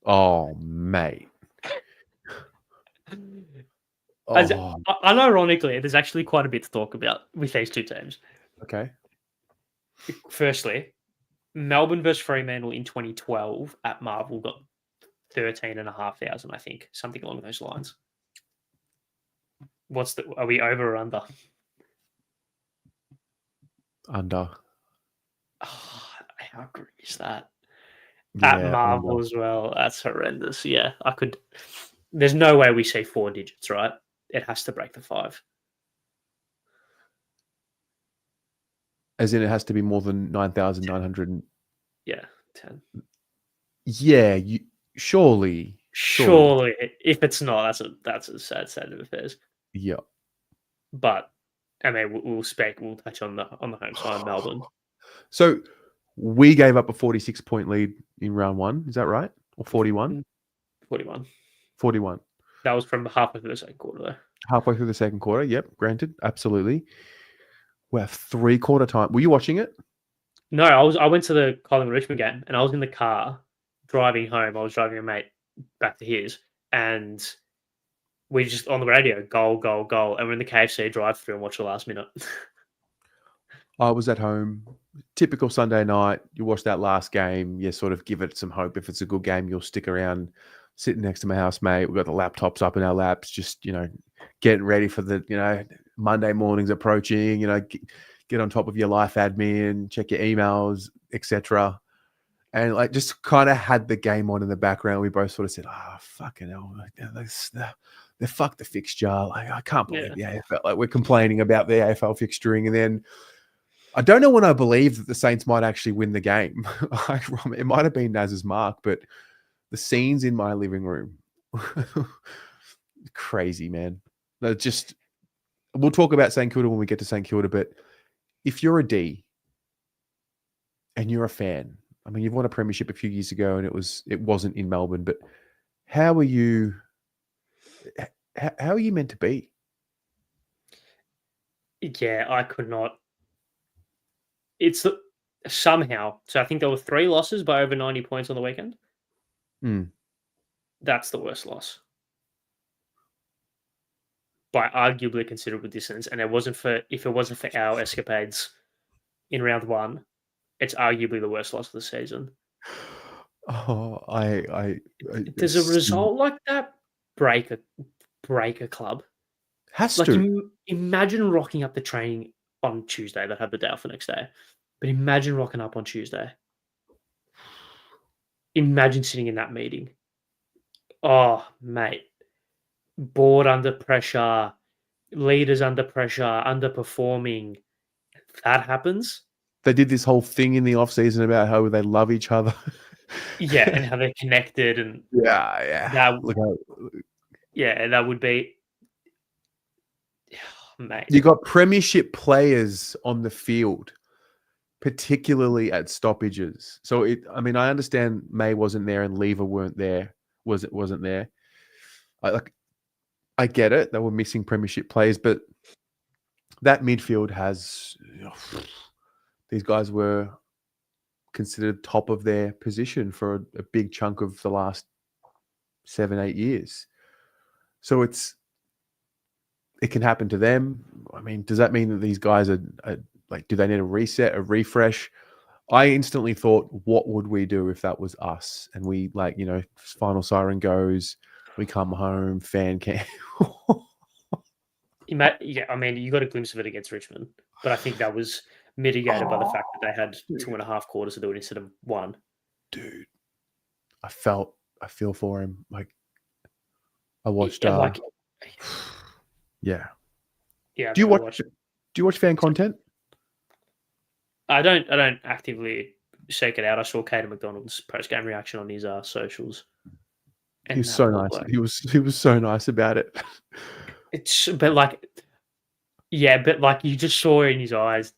Speaker 1: Oh, mate.
Speaker 2: Unironically, there's actually quite a bit to talk about with these two teams.
Speaker 1: Okay.
Speaker 2: Firstly, Melbourne versus Fremantle in 2012 at Marvel got 13,500, I think, something along those lines. Are we over or under?
Speaker 1: Under.
Speaker 2: Oh, how grim is that? At Marvel
Speaker 1: under.
Speaker 2: as well. That's horrendous. Yeah, there's no way we see 4 digits, right? It has to break the 5.
Speaker 1: As in, it has to be more than 9,900.
Speaker 2: Yeah, 10.
Speaker 1: Yeah, surely.
Speaker 2: If it's not, that's a sad state of affairs.
Speaker 1: Yeah.
Speaker 2: But I mean, we'll touch on the home side of Melbourne.
Speaker 1: So we gave up a 46-point lead in round 1. Is that right? Or 41?
Speaker 2: 41.
Speaker 1: 41.
Speaker 2: That was from halfway through the second quarter, though.
Speaker 1: Halfway through the second quarter. Yep, granted, absolutely. We're 3/4 time. Were you watching it?
Speaker 2: No, I went to the Collingwood Richmond game, and I was in the car driving home. I was driving a mate back to his, and we just on the radio, goal, goal, goal, and we're in the KFC drive-through and watch the last minute.
Speaker 1: I was at home. Typical Sunday night. You watch that last game. You sort of give it some hope. If it's a good game, you'll stick around. Sitting next to my housemate, we've got the laptops up in our laps, just getting ready for the Monday mornings approaching. Get on top of your life admin, check your emails, etc. And like just kind of had the game on in the background. We both sort of said, "Oh, fucking hell, they fucked the fixture. Like, I can't believe the AFL. Like, we're complaining about the AFL fixturing, and then I don't know when I believe that the Saints might actually win the game. It might have been Naz's mark, but the scenes in my living room, crazy, man. We'll talk about St Kilda when we get to St Kilda, but if you're a D and you're a fan, I mean, you've won a premiership a few years ago, and it wasn't in Melbourne, but how are you meant to be?
Speaker 2: Yeah, I could not. It's somehow. So I think there were 3 losses by over 90 points on the weekend. That's the worst loss by arguably considerable distance. And if it wasn't for our escapades in round 1, it's arguably the worst loss of the season.
Speaker 1: Oh,
Speaker 2: does a result like that break a club?
Speaker 1: Has to.
Speaker 2: Imagine rocking up the training on Tuesday. They have the day off the next day, but imagine rocking up on Tuesday. Imagine sitting in that meeting. Oh, mate. Board under pressure, leaders under pressure, underperforming. If that happens.
Speaker 1: They did this whole thing in the offseason about how they love each other.
Speaker 2: Yeah, and how they're connected. And
Speaker 1: yeah.
Speaker 2: That would be. Oh, mate.
Speaker 1: You got premiership players on the field, particularly at stoppages. So I understand May wasn't there and Lever wasn't there. I get it. They were missing premiership players, but that midfield has these guys were considered top of their position for a big chunk of the last 7-8 years. So it can happen to them. I mean, does that mean that these guys are like, do they need a reset, a refresh? I instantly thought, what would we do if that was us? And we final siren goes, we come home, fan cam.
Speaker 2: Yeah, I mean, you got a glimpse of it against Richmond, but I think that was mitigated by the fact that they had
Speaker 1: dude.
Speaker 2: 2.5 quarters to do it instead of one.
Speaker 1: Dude, I feel for him. Like I watched.
Speaker 2: Yeah, like,
Speaker 1: Yeah.
Speaker 2: yeah, I
Speaker 1: Do you
Speaker 2: mean, I
Speaker 1: watch?
Speaker 2: watched.
Speaker 1: Do you watch fan content?
Speaker 2: I don't actively seek it out. I saw Caden McDonald's post game reaction on his socials,
Speaker 1: He
Speaker 2: and
Speaker 1: was
Speaker 2: that
Speaker 1: so
Speaker 2: poor
Speaker 1: nice.
Speaker 2: bloke.
Speaker 1: He was so nice about it.
Speaker 2: It's but like, yeah, but like you just saw in his eyes,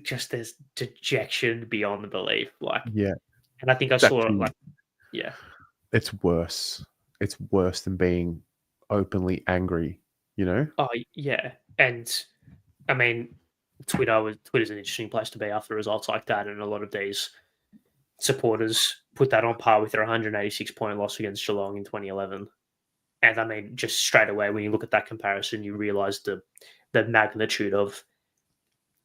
Speaker 2: just there's dejection beyond belief. Like,
Speaker 1: Yeah,
Speaker 2: and I think I
Speaker 1: it's
Speaker 2: saw it.
Speaker 1: actually
Speaker 2: Like, yeah,
Speaker 1: it's worse. It's worse than being openly angry. You know?
Speaker 2: oh yeah, and I mean, Twitter's an interesting place to be after results like that, and a lot of these supporters put that on par with their 186-point loss against Geelong in 2011. And I mean, just straight away when you look at that comparison, you realise the magnitude of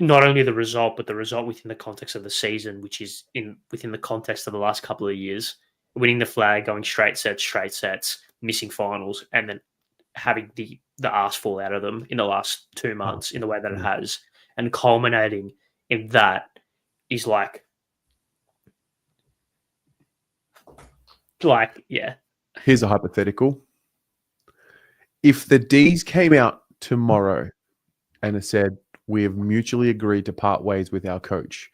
Speaker 2: not only the result, but the result within the context of the season, which is within the context of the last couple of years, winning the flag, going straight sets, missing finals, and then having the arse fall out of them in the last 2 months in the way that it has, and culminating in that is like yeah.
Speaker 1: Here's a hypothetical. If the D's came out tomorrow and it said we have mutually agreed to part ways with our coach,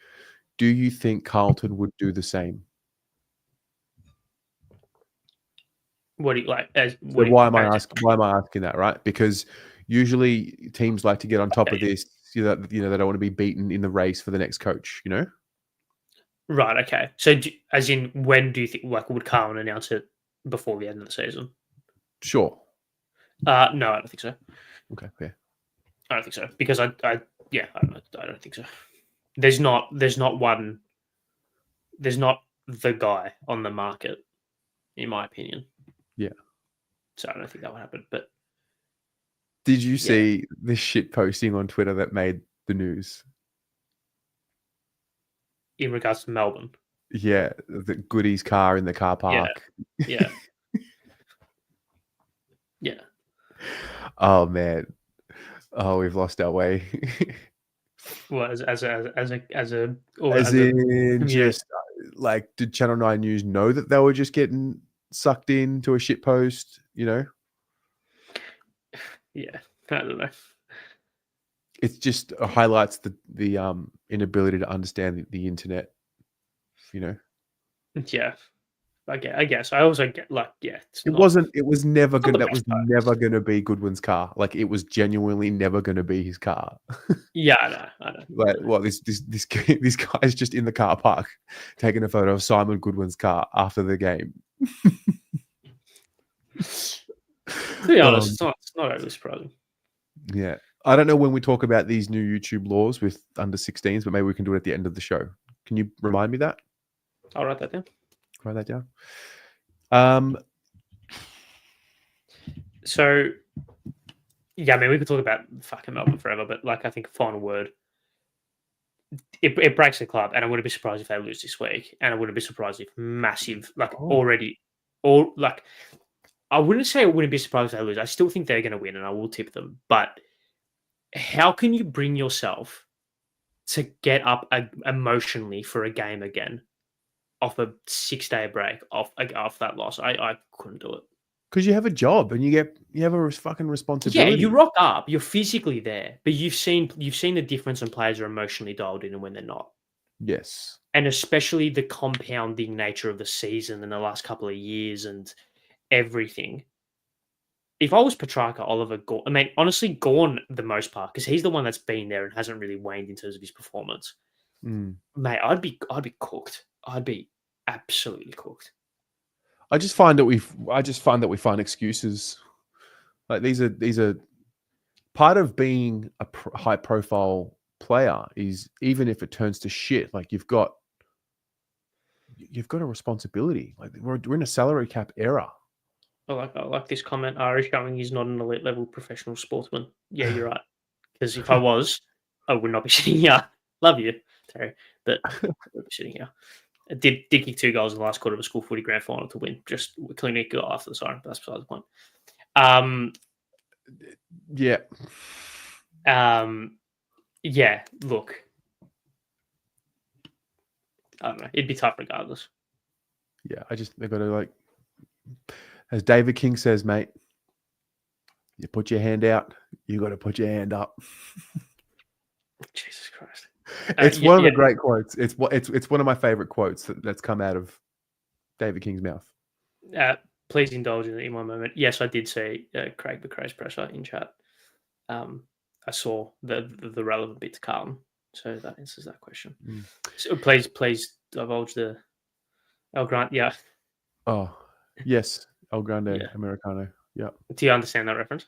Speaker 1: do you think Carlton would do the same?
Speaker 2: What do you like?
Speaker 1: So why am I asking that, right? Because usually teams like to get on top of this. They don't want to be beaten in the race for the next coach.
Speaker 2: Right. Okay. So, as in, when do you think would Carlton announce it before the end of the season?
Speaker 1: Sure.
Speaker 2: No, I don't think so.
Speaker 1: Okay. Fair.
Speaker 2: I don't think so because I don't think so. There's not one. There's not the guy on the market, in my opinion.
Speaker 1: Yeah.
Speaker 2: So I don't think that would happen. But
Speaker 1: did you see this shit posting on Twitter that made the news?
Speaker 2: In regards to Melbourne,
Speaker 1: yeah, the Goody's car in the car park.
Speaker 2: Yeah. Yeah.
Speaker 1: Oh man. Oh, we've lost our way.
Speaker 2: Well, as a
Speaker 1: just like, did Channel 9 News know that they were just getting sucked into a shit post?
Speaker 2: Yeah, I don't know.
Speaker 1: It just highlights the inability to understand the internet.
Speaker 2: Yeah, I guess. I also get
Speaker 1: it was never
Speaker 2: not
Speaker 1: gonna.
Speaker 2: the
Speaker 1: That was
Speaker 2: best part.
Speaker 1: never gonna be Goodwin's car. Like it was genuinely never gonna be his car.
Speaker 2: Yeah, I know.
Speaker 1: Like, what this guy's just in the car park taking a photo of Simon Goodwin's car after the game.
Speaker 2: To be honest, it's not overly surprising.
Speaker 1: Yeah. I don't know when we talk about these new YouTube laws with under 16s, but maybe we can do it at the end of the show. Can you remind me that?
Speaker 2: I'll write that down.
Speaker 1: Write that down.
Speaker 2: So, yeah, I mean, we could talk about fucking Melbourne forever, but like, I think final word. It breaks the club, and I wouldn't be surprised if they lose this week, and I wouldn't be surprised if massive, I wouldn't say I wouldn't be surprised if they lose. I still think they're going to win, and I will tip them. But how can you bring yourself to get up emotionally for a game again off a 6-day break off that loss? I couldn't do it.
Speaker 1: Because you have a job and you have a fucking responsibility.
Speaker 2: Yeah, you rock up. You're physically there, but you've seen the difference when players are emotionally dialed in and when they're not.
Speaker 1: Yes,
Speaker 2: and especially the compounding nature of the season in the last couple of years and everything. If I was Petrarca, Oliver Gorn, I mean, honestly, Gorn the most part, because he's the one that's been there and hasn't really waned in terms of his performance. Mate, I'd be cooked. I'd be absolutely cooked.
Speaker 1: I just find that we find excuses. Like these are part of being a high profile player is, even if it turns to shit, like you've got a responsibility. Like we're in a salary cap era.
Speaker 2: I like this comment. Ari showing he's not an elite level professional sportsman. Yeah, you're right. Because if I was, I would not be sitting here. Love you, Terry, but I would be sitting here. I did kick 2 goals in the last quarter of a school footy grand final to win. Just cleaning it after the siren. But that's beside the point.
Speaker 1: Yeah.
Speaker 2: Yeah, look. I don't know. It'd be tough regardless.
Speaker 1: Yeah, they've got to, like, as David King says, mate, you put your hand out, you got to put your hand up.
Speaker 2: Jesus Christ.
Speaker 1: It's one of the great quotes. It's one of my favorite quotes that's come out of David King's mouth.
Speaker 2: Please indulge in one moment. Yes, I did see Craig McRae's presser in chat. I saw the relevant bit to Carlton, so that answers that question. So please divulge the El Grande. Yeah.
Speaker 1: Oh, yes, El Grande Americano. Yeah.
Speaker 2: Do you understand that reference?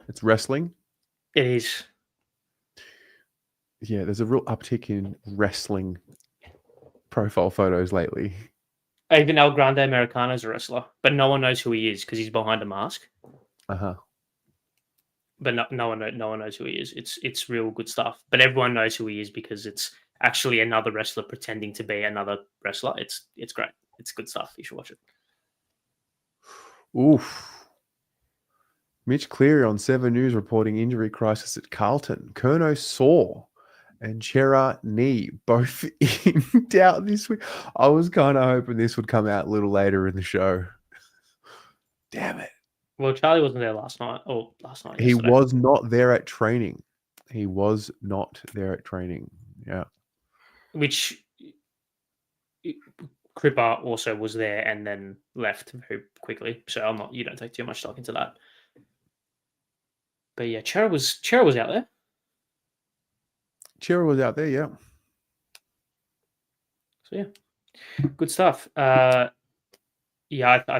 Speaker 1: It's wrestling.
Speaker 2: It is.
Speaker 1: Yeah, there's a real uptick in wrestling profile photos lately.
Speaker 2: Even El Grande Americano is a wrestler, but no one knows who he is because he's behind a mask. But no one knows who he is. It's real good stuff. But everyone knows who he is because it's actually another wrestler pretending to be another wrestler. It's great. It's good stuff. You should watch it.
Speaker 1: Oof. Mitch Cleary on 7 News reporting injury crisis at Carlton. Kerno sore and Chera knee both in doubt this week. I was kind of hoping this would come out a little later in the show. Damn it.
Speaker 2: Well, Charlie wasn't there last night.
Speaker 1: He was not there at training. Yeah.
Speaker 2: Which Cripper also was there and then left very quickly. So you don't take too much stock into that. But yeah, Chera was out there.
Speaker 1: Chera was out there, yeah.
Speaker 2: So yeah, good stuff. I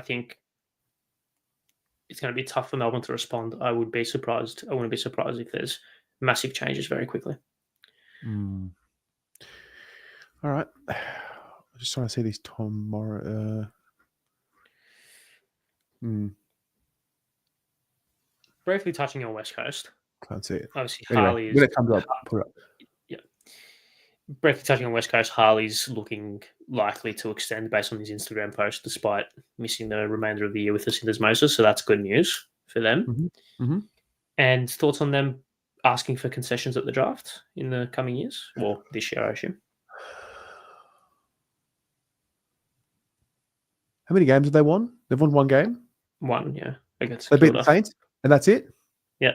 Speaker 2: think it's going to be tough for Melbourne to respond. I wouldn't be surprised if there's massive changes very quickly.
Speaker 1: All right. I'm just trying to see these tomorrow.
Speaker 2: Briefly touching on West Coast.
Speaker 1: Can't see it.
Speaker 2: Obviously,
Speaker 1: anyway,
Speaker 2: Harley is...
Speaker 1: when it comes up, put it up.
Speaker 2: Yeah. Briefly touching on West Coast, Harley's looking likely to extend based on his Instagram post, despite missing the remainder of the year with the syndesmosis. So that's good news for them. And thoughts on them asking for concessions at the draft in the coming years? Or this year, I assume.
Speaker 1: How many games have they won? They've won one game?
Speaker 2: One, yeah. I guess
Speaker 1: they beat the Saints, and that's it?
Speaker 2: Yeah.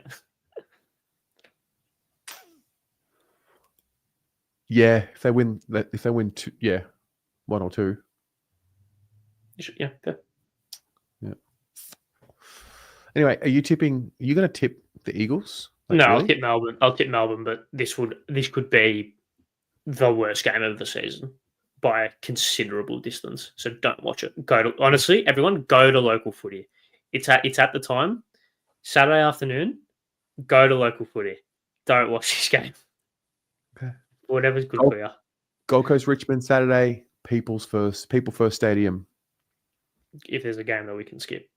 Speaker 1: Yeah, if they win two, yeah, 1 or 2.
Speaker 2: Yeah, okay.
Speaker 1: Yeah. Anyway, are you going to tip the Eagles?
Speaker 2: Like, no, really? I'll tip Melbourne, but this could be the worst game of the season by a considerable distance. So don't watch it. Honestly, everyone go to local footy. It's at the time, Saturday afternoon. Go to local footy. Don't watch this game.
Speaker 1: Okay.
Speaker 2: Whatever's good for you.
Speaker 1: Gold Coast Richmond Saturday. People First Stadium.
Speaker 2: If there's a game that we can skip.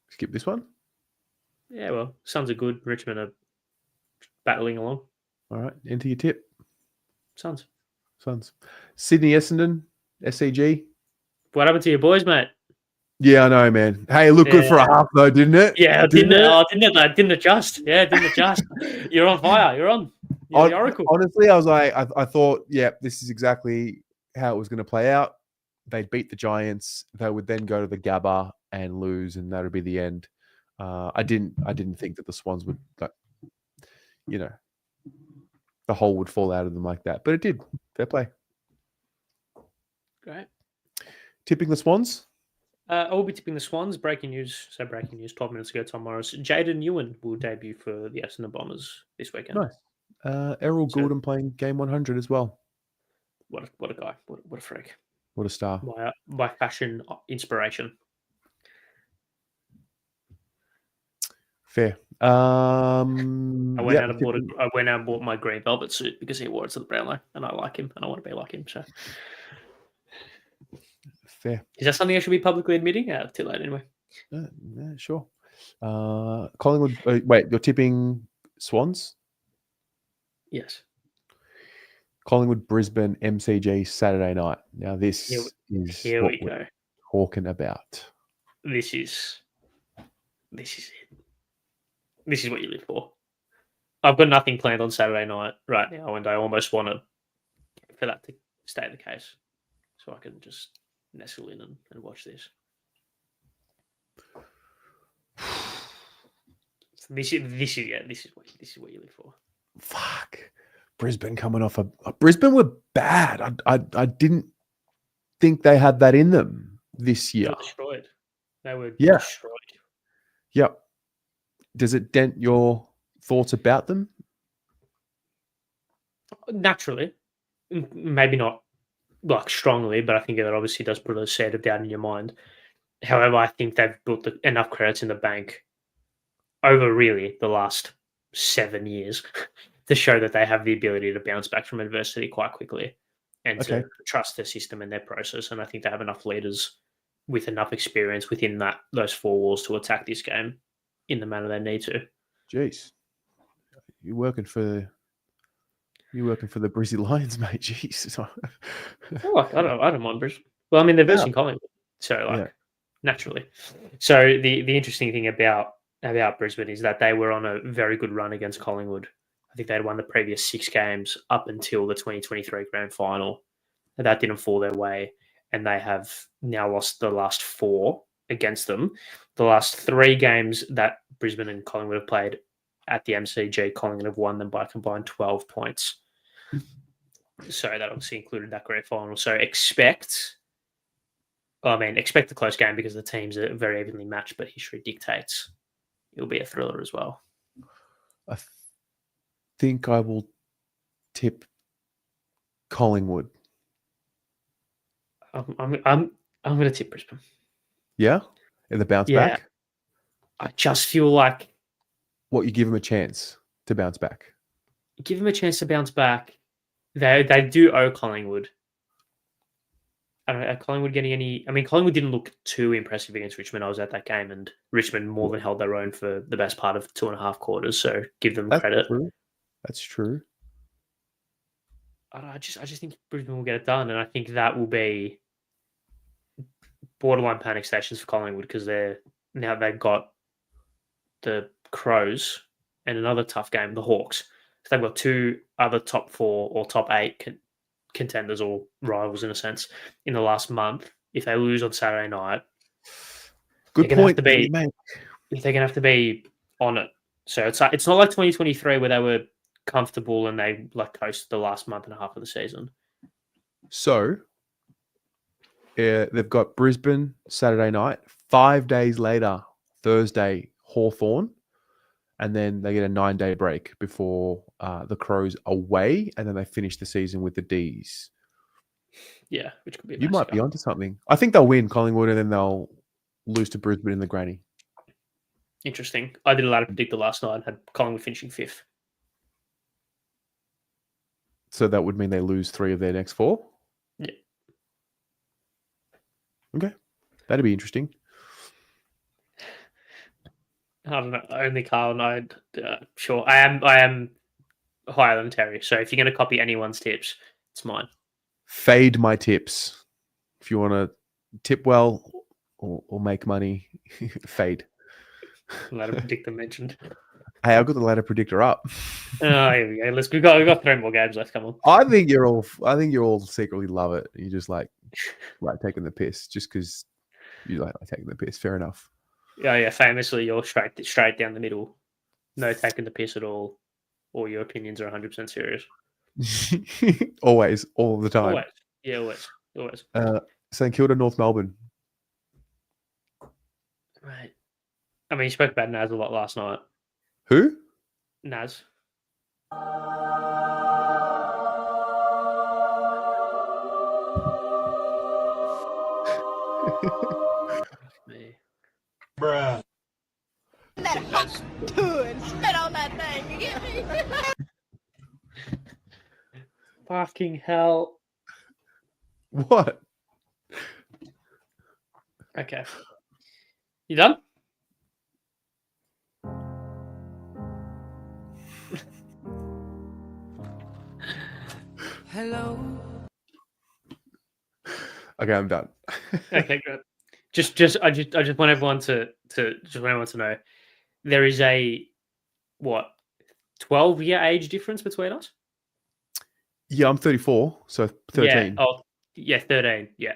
Speaker 1: Skip this one?
Speaker 2: Yeah, well, Suns are good. Richmond are battling along.
Speaker 1: All right, enter your tip.
Speaker 2: Suns.
Speaker 1: Sydney Essendon, SCG.
Speaker 2: What happened to your boys, mate?
Speaker 1: Yeah, I know, man. Hey, it looked good for a half, though, didn't it?
Speaker 2: Yeah, didn't it? I didn't adjust. Yeah, didn't adjust. You're on fire. You're on. You're the Oracle.
Speaker 1: Honestly, I was like, I thought, yeah, this is exactly how it was going to play out. They'd beat the Giants. They would then go to the Gabba and lose, and that would be the end. I didn't think that the Swans would, like, the whole would fall out of them like that, but it did. Fair play.
Speaker 2: Great.
Speaker 1: Tipping the Swans?
Speaker 2: I will be tipping the Swans. Breaking news 12 minutes ago, Tom Morris. Jaden Ewan will debut for the Essendon Bombers this weekend.
Speaker 1: Nice. Errol Goulden playing game 100 as well.
Speaker 2: What a guy. What a freak.
Speaker 1: What a star.
Speaker 2: My fashion inspiration.
Speaker 1: Fair.
Speaker 2: I went out and bought my green velvet suit because he wore it to the Brownlow, and I like him, and I want to be like him. So,
Speaker 1: fair.
Speaker 2: Is that something I should be publicly admitting? Too late anyway.
Speaker 1: Yeah, sure. Collingwood. Wait, you're tipping Swans?
Speaker 2: Yes.
Speaker 1: Collingwood, Brisbane, MCG Saturday night. Now this is
Speaker 2: here we go.
Speaker 1: talking about?
Speaker 2: This is it. This is what you live for. I've got nothing planned on Saturday night right now, and I almost want for that to stay the case, so I can just nestle in and watch this. This is what you live for.
Speaker 1: Fuck. Brisbane coming off Brisbane were bad. I didn't think they had that in them this year.
Speaker 2: They were destroyed. They were
Speaker 1: Yeah.
Speaker 2: destroyed.
Speaker 1: Yep. Does it dent your thoughts about them?
Speaker 2: Naturally, maybe not like strongly, but I think it obviously does put a seed of doubt in your mind. However, I think they've built enough credits in the bank over really the last 7 years to show that they have the ability to bounce back from adversity quite quickly and to trust their system and their process. And I think they have enough leaders with enough experience within those four walls to attack this game in the manner they need to.
Speaker 1: Jeez, you're working for the Brizzy Lions, mate. Jeez.
Speaker 2: I don't mind Brisbane. Well, I mean, they're versing Collingwood, so naturally. So the interesting thing about Brisbane is that they were on a very good run against Collingwood. I think they'd won the previous 6 games up until the 2023 grand final. And that didn't fall their way, and they have now lost the last 4 against them. The last 3 games that Brisbane and Collingwood have played at the MCG, Collingwood have won them by a combined 12 points. So that obviously included that grand final. So expect a close game because the teams are very evenly matched, but history dictates it'll be a thriller as well.
Speaker 1: I think I will tip Collingwood.
Speaker 2: I'm going to tip Brisbane.
Speaker 1: Yeah, in the bounce back.
Speaker 2: I just feel like
Speaker 1: you give them a chance to bounce back.
Speaker 2: Give them a chance to bounce back. They do owe Collingwood. I don't know, are Collingwood getting any... I mean, Collingwood didn't look too impressive against Richmond. I was at that game, and Richmond more than held their own for the best part of 2.5 quarters, so give them credit.
Speaker 1: True. That's true.
Speaker 2: I just think Brisbane will get it done, and I think that will be borderline panic stations for Collingwood because they've got the Crows and another tough game, the Hawks. So they've got 2 other top 4 or top 8 contenders or rivals in a sense in the last month. If they lose on Saturday night,
Speaker 1: good point.
Speaker 2: They're going to have to be on it. So it's not like 2023 where they were comfortable and they coasted the last month and a half of the season.
Speaker 1: So they've got Brisbane Saturday night. 5 days later, Thursday, Hawthorn. And then they get a 9-day break before the Crows away, and then they finish the season with the D's.
Speaker 2: Yeah, which could be.
Speaker 1: You might be onto something. I think they'll win Collingwood, and then they'll lose to Brisbane in the granny.
Speaker 2: Interesting. I did a ladder predictor last night and had Collingwood finishing 5th.
Speaker 1: So that would mean they lose 3 of their next 4?
Speaker 2: Yeah.
Speaker 1: Okay. That'd be interesting.
Speaker 2: I don't know. Only Carl and I. Sure, I am higher than Terry. So if you're going to copy anyone's tips, it's mine.
Speaker 1: Fade my tips. If you want to tip well or make money, fade.
Speaker 2: Ladder predictor mentioned.
Speaker 1: Hey, I've got the ladder predictor up.
Speaker 2: Oh, here we go. We got 3 more games left. Come on.
Speaker 1: I think you all secretly love it. You just like taking the piss just because you like taking the piss. Fair enough.
Speaker 2: Yeah. Famously, you're straight down the middle. No taking the piss at all. All your opinions are 100% serious.
Speaker 1: Always, all the time.
Speaker 2: Always. Yeah, always.
Speaker 1: St Kilda, North Melbourne.
Speaker 2: Right. I mean, you spoke about Naz a lot last night.
Speaker 1: Who?
Speaker 2: Naz. Me.
Speaker 3: Bruh.
Speaker 4: That hot too and spit on that thing. You get me?
Speaker 2: Fucking hell.
Speaker 1: What?
Speaker 2: Okay. You done?
Speaker 3: Hello.
Speaker 1: Okay, I'm done.
Speaker 2: Okay, good. I just want everyone to know there is a 12-year age difference between us.
Speaker 1: Yeah, I'm 34, so 13.
Speaker 2: Yeah, 13. Yeah,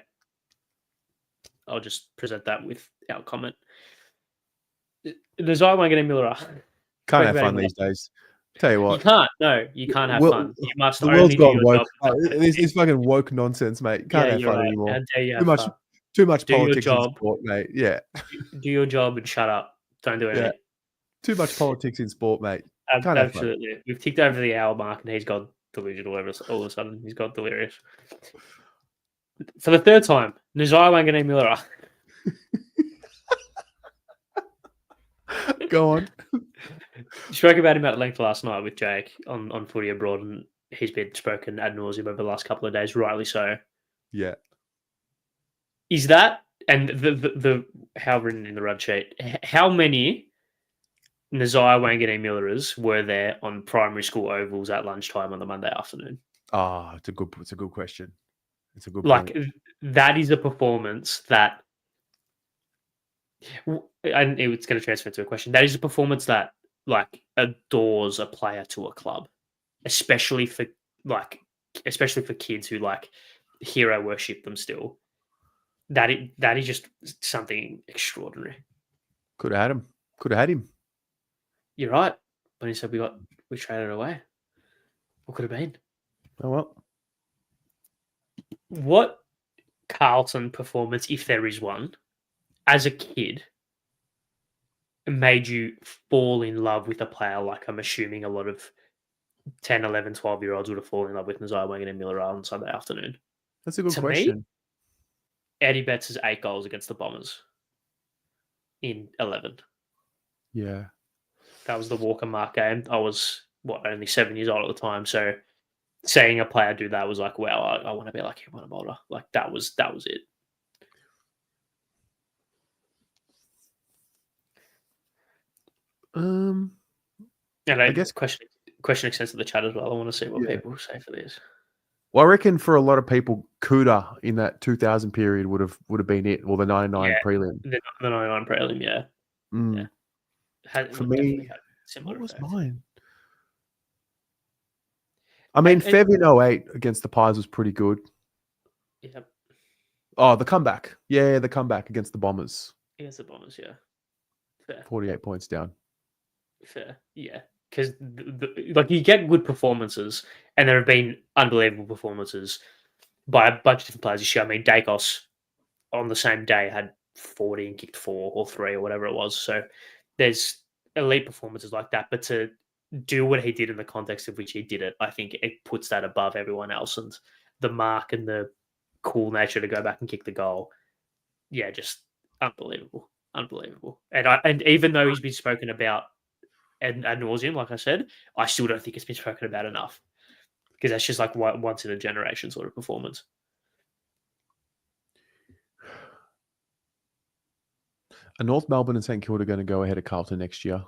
Speaker 2: I'll just present that with our comment. There's won't get a Miller.
Speaker 1: Can't have fun these days. Tell you
Speaker 2: You
Speaker 1: what,
Speaker 2: can't. No, you can't have fun. You must
Speaker 1: the
Speaker 2: only
Speaker 1: world's
Speaker 2: do
Speaker 1: gone
Speaker 2: your
Speaker 1: woke.
Speaker 2: job.
Speaker 1: This fucking woke nonsense, mate. Can't have
Speaker 2: you're
Speaker 1: fun
Speaker 2: right.
Speaker 1: anymore.
Speaker 2: How dare you have fun?
Speaker 1: Too much
Speaker 2: Do your
Speaker 1: politics in
Speaker 2: job.
Speaker 1: sport, mate. Yeah.
Speaker 2: Do your job and shut up. Don't do anything.
Speaker 1: Too much politics in sport, mate. Can't have fun.
Speaker 2: Absolutely. We've ticked over the hour mark and he's gone delusional all of a sudden. He's got delirious. For the third time, Nazai Wanganeen Miller.
Speaker 1: Go on.
Speaker 2: Spoke about him at length last night with Jake on Footy Abroad, and he's been spoken ad nauseum over the last couple of days, rightly so.
Speaker 1: Yeah.
Speaker 2: Is that, and the how written in the run sheet, how many Nazai Wanganeen Millers were there on primary school ovals at lunchtime on the Monday afternoon?
Speaker 1: It's a good question. It's a good
Speaker 2: point.
Speaker 1: That
Speaker 2: is a performance that, and it's going to transfer to a question. That is a performance that adores a player to a club, especially for kids who hero worship them still. That is just something extraordinary.
Speaker 1: Could have had him.
Speaker 2: You're right. When he said we traded away. What could have been?
Speaker 1: Oh well.
Speaker 2: What Carlton performance, if there is one, as a kid, made you fall in love with a player like I'm assuming a lot of 10, 11, 12-year-olds would have fallen in love with Nazai Wanganeen Miller on Sunday afternoon?
Speaker 1: That's a good question.
Speaker 2: Me, Eddie Betts' 8 goals against the Bombers in 11.
Speaker 1: Yeah.
Speaker 2: That was the Walker Mark game. I was, only 7 years old at the time. So seeing a player do that was like, wow, I want to be like him when I'm older. Like that was it. And I guess question extends to the chat as well. I want to see what people say for this.
Speaker 1: Well, I reckon for a lot of people, Kuda in that 2000 period would have been it, or the 99 prelim.
Speaker 2: The 99 prelim, yeah.
Speaker 1: Mm.
Speaker 2: Yeah.
Speaker 1: For me,
Speaker 2: what
Speaker 1: was mine? I mean, Fev in 08 against the Pies was pretty good.
Speaker 2: Yeah.
Speaker 1: Oh, the comeback. Yeah, the comeback against the Bombers.
Speaker 2: Against the Bombers, yeah. Fair.
Speaker 1: 48 points down.
Speaker 2: Fair, yeah. Because you get good performances, and there have been unbelievable performances by a bunch of different players this year. I mean, Dacos on the same day had 40 and kicked 4 or 3 or whatever it was. So there's elite performances like that. But to do what he did in the context of which he did it, I think it puts that above everyone else. And the mark and the cool nature to go back and kick the goal, yeah, just unbelievable. And even though he's been spoken about ad nauseum, like I said, I still don't think it's been spoken about enough, because that's just like once in a generation sort of performance.
Speaker 1: Are North Melbourne and St Kilda going to go ahead of Carlton next year?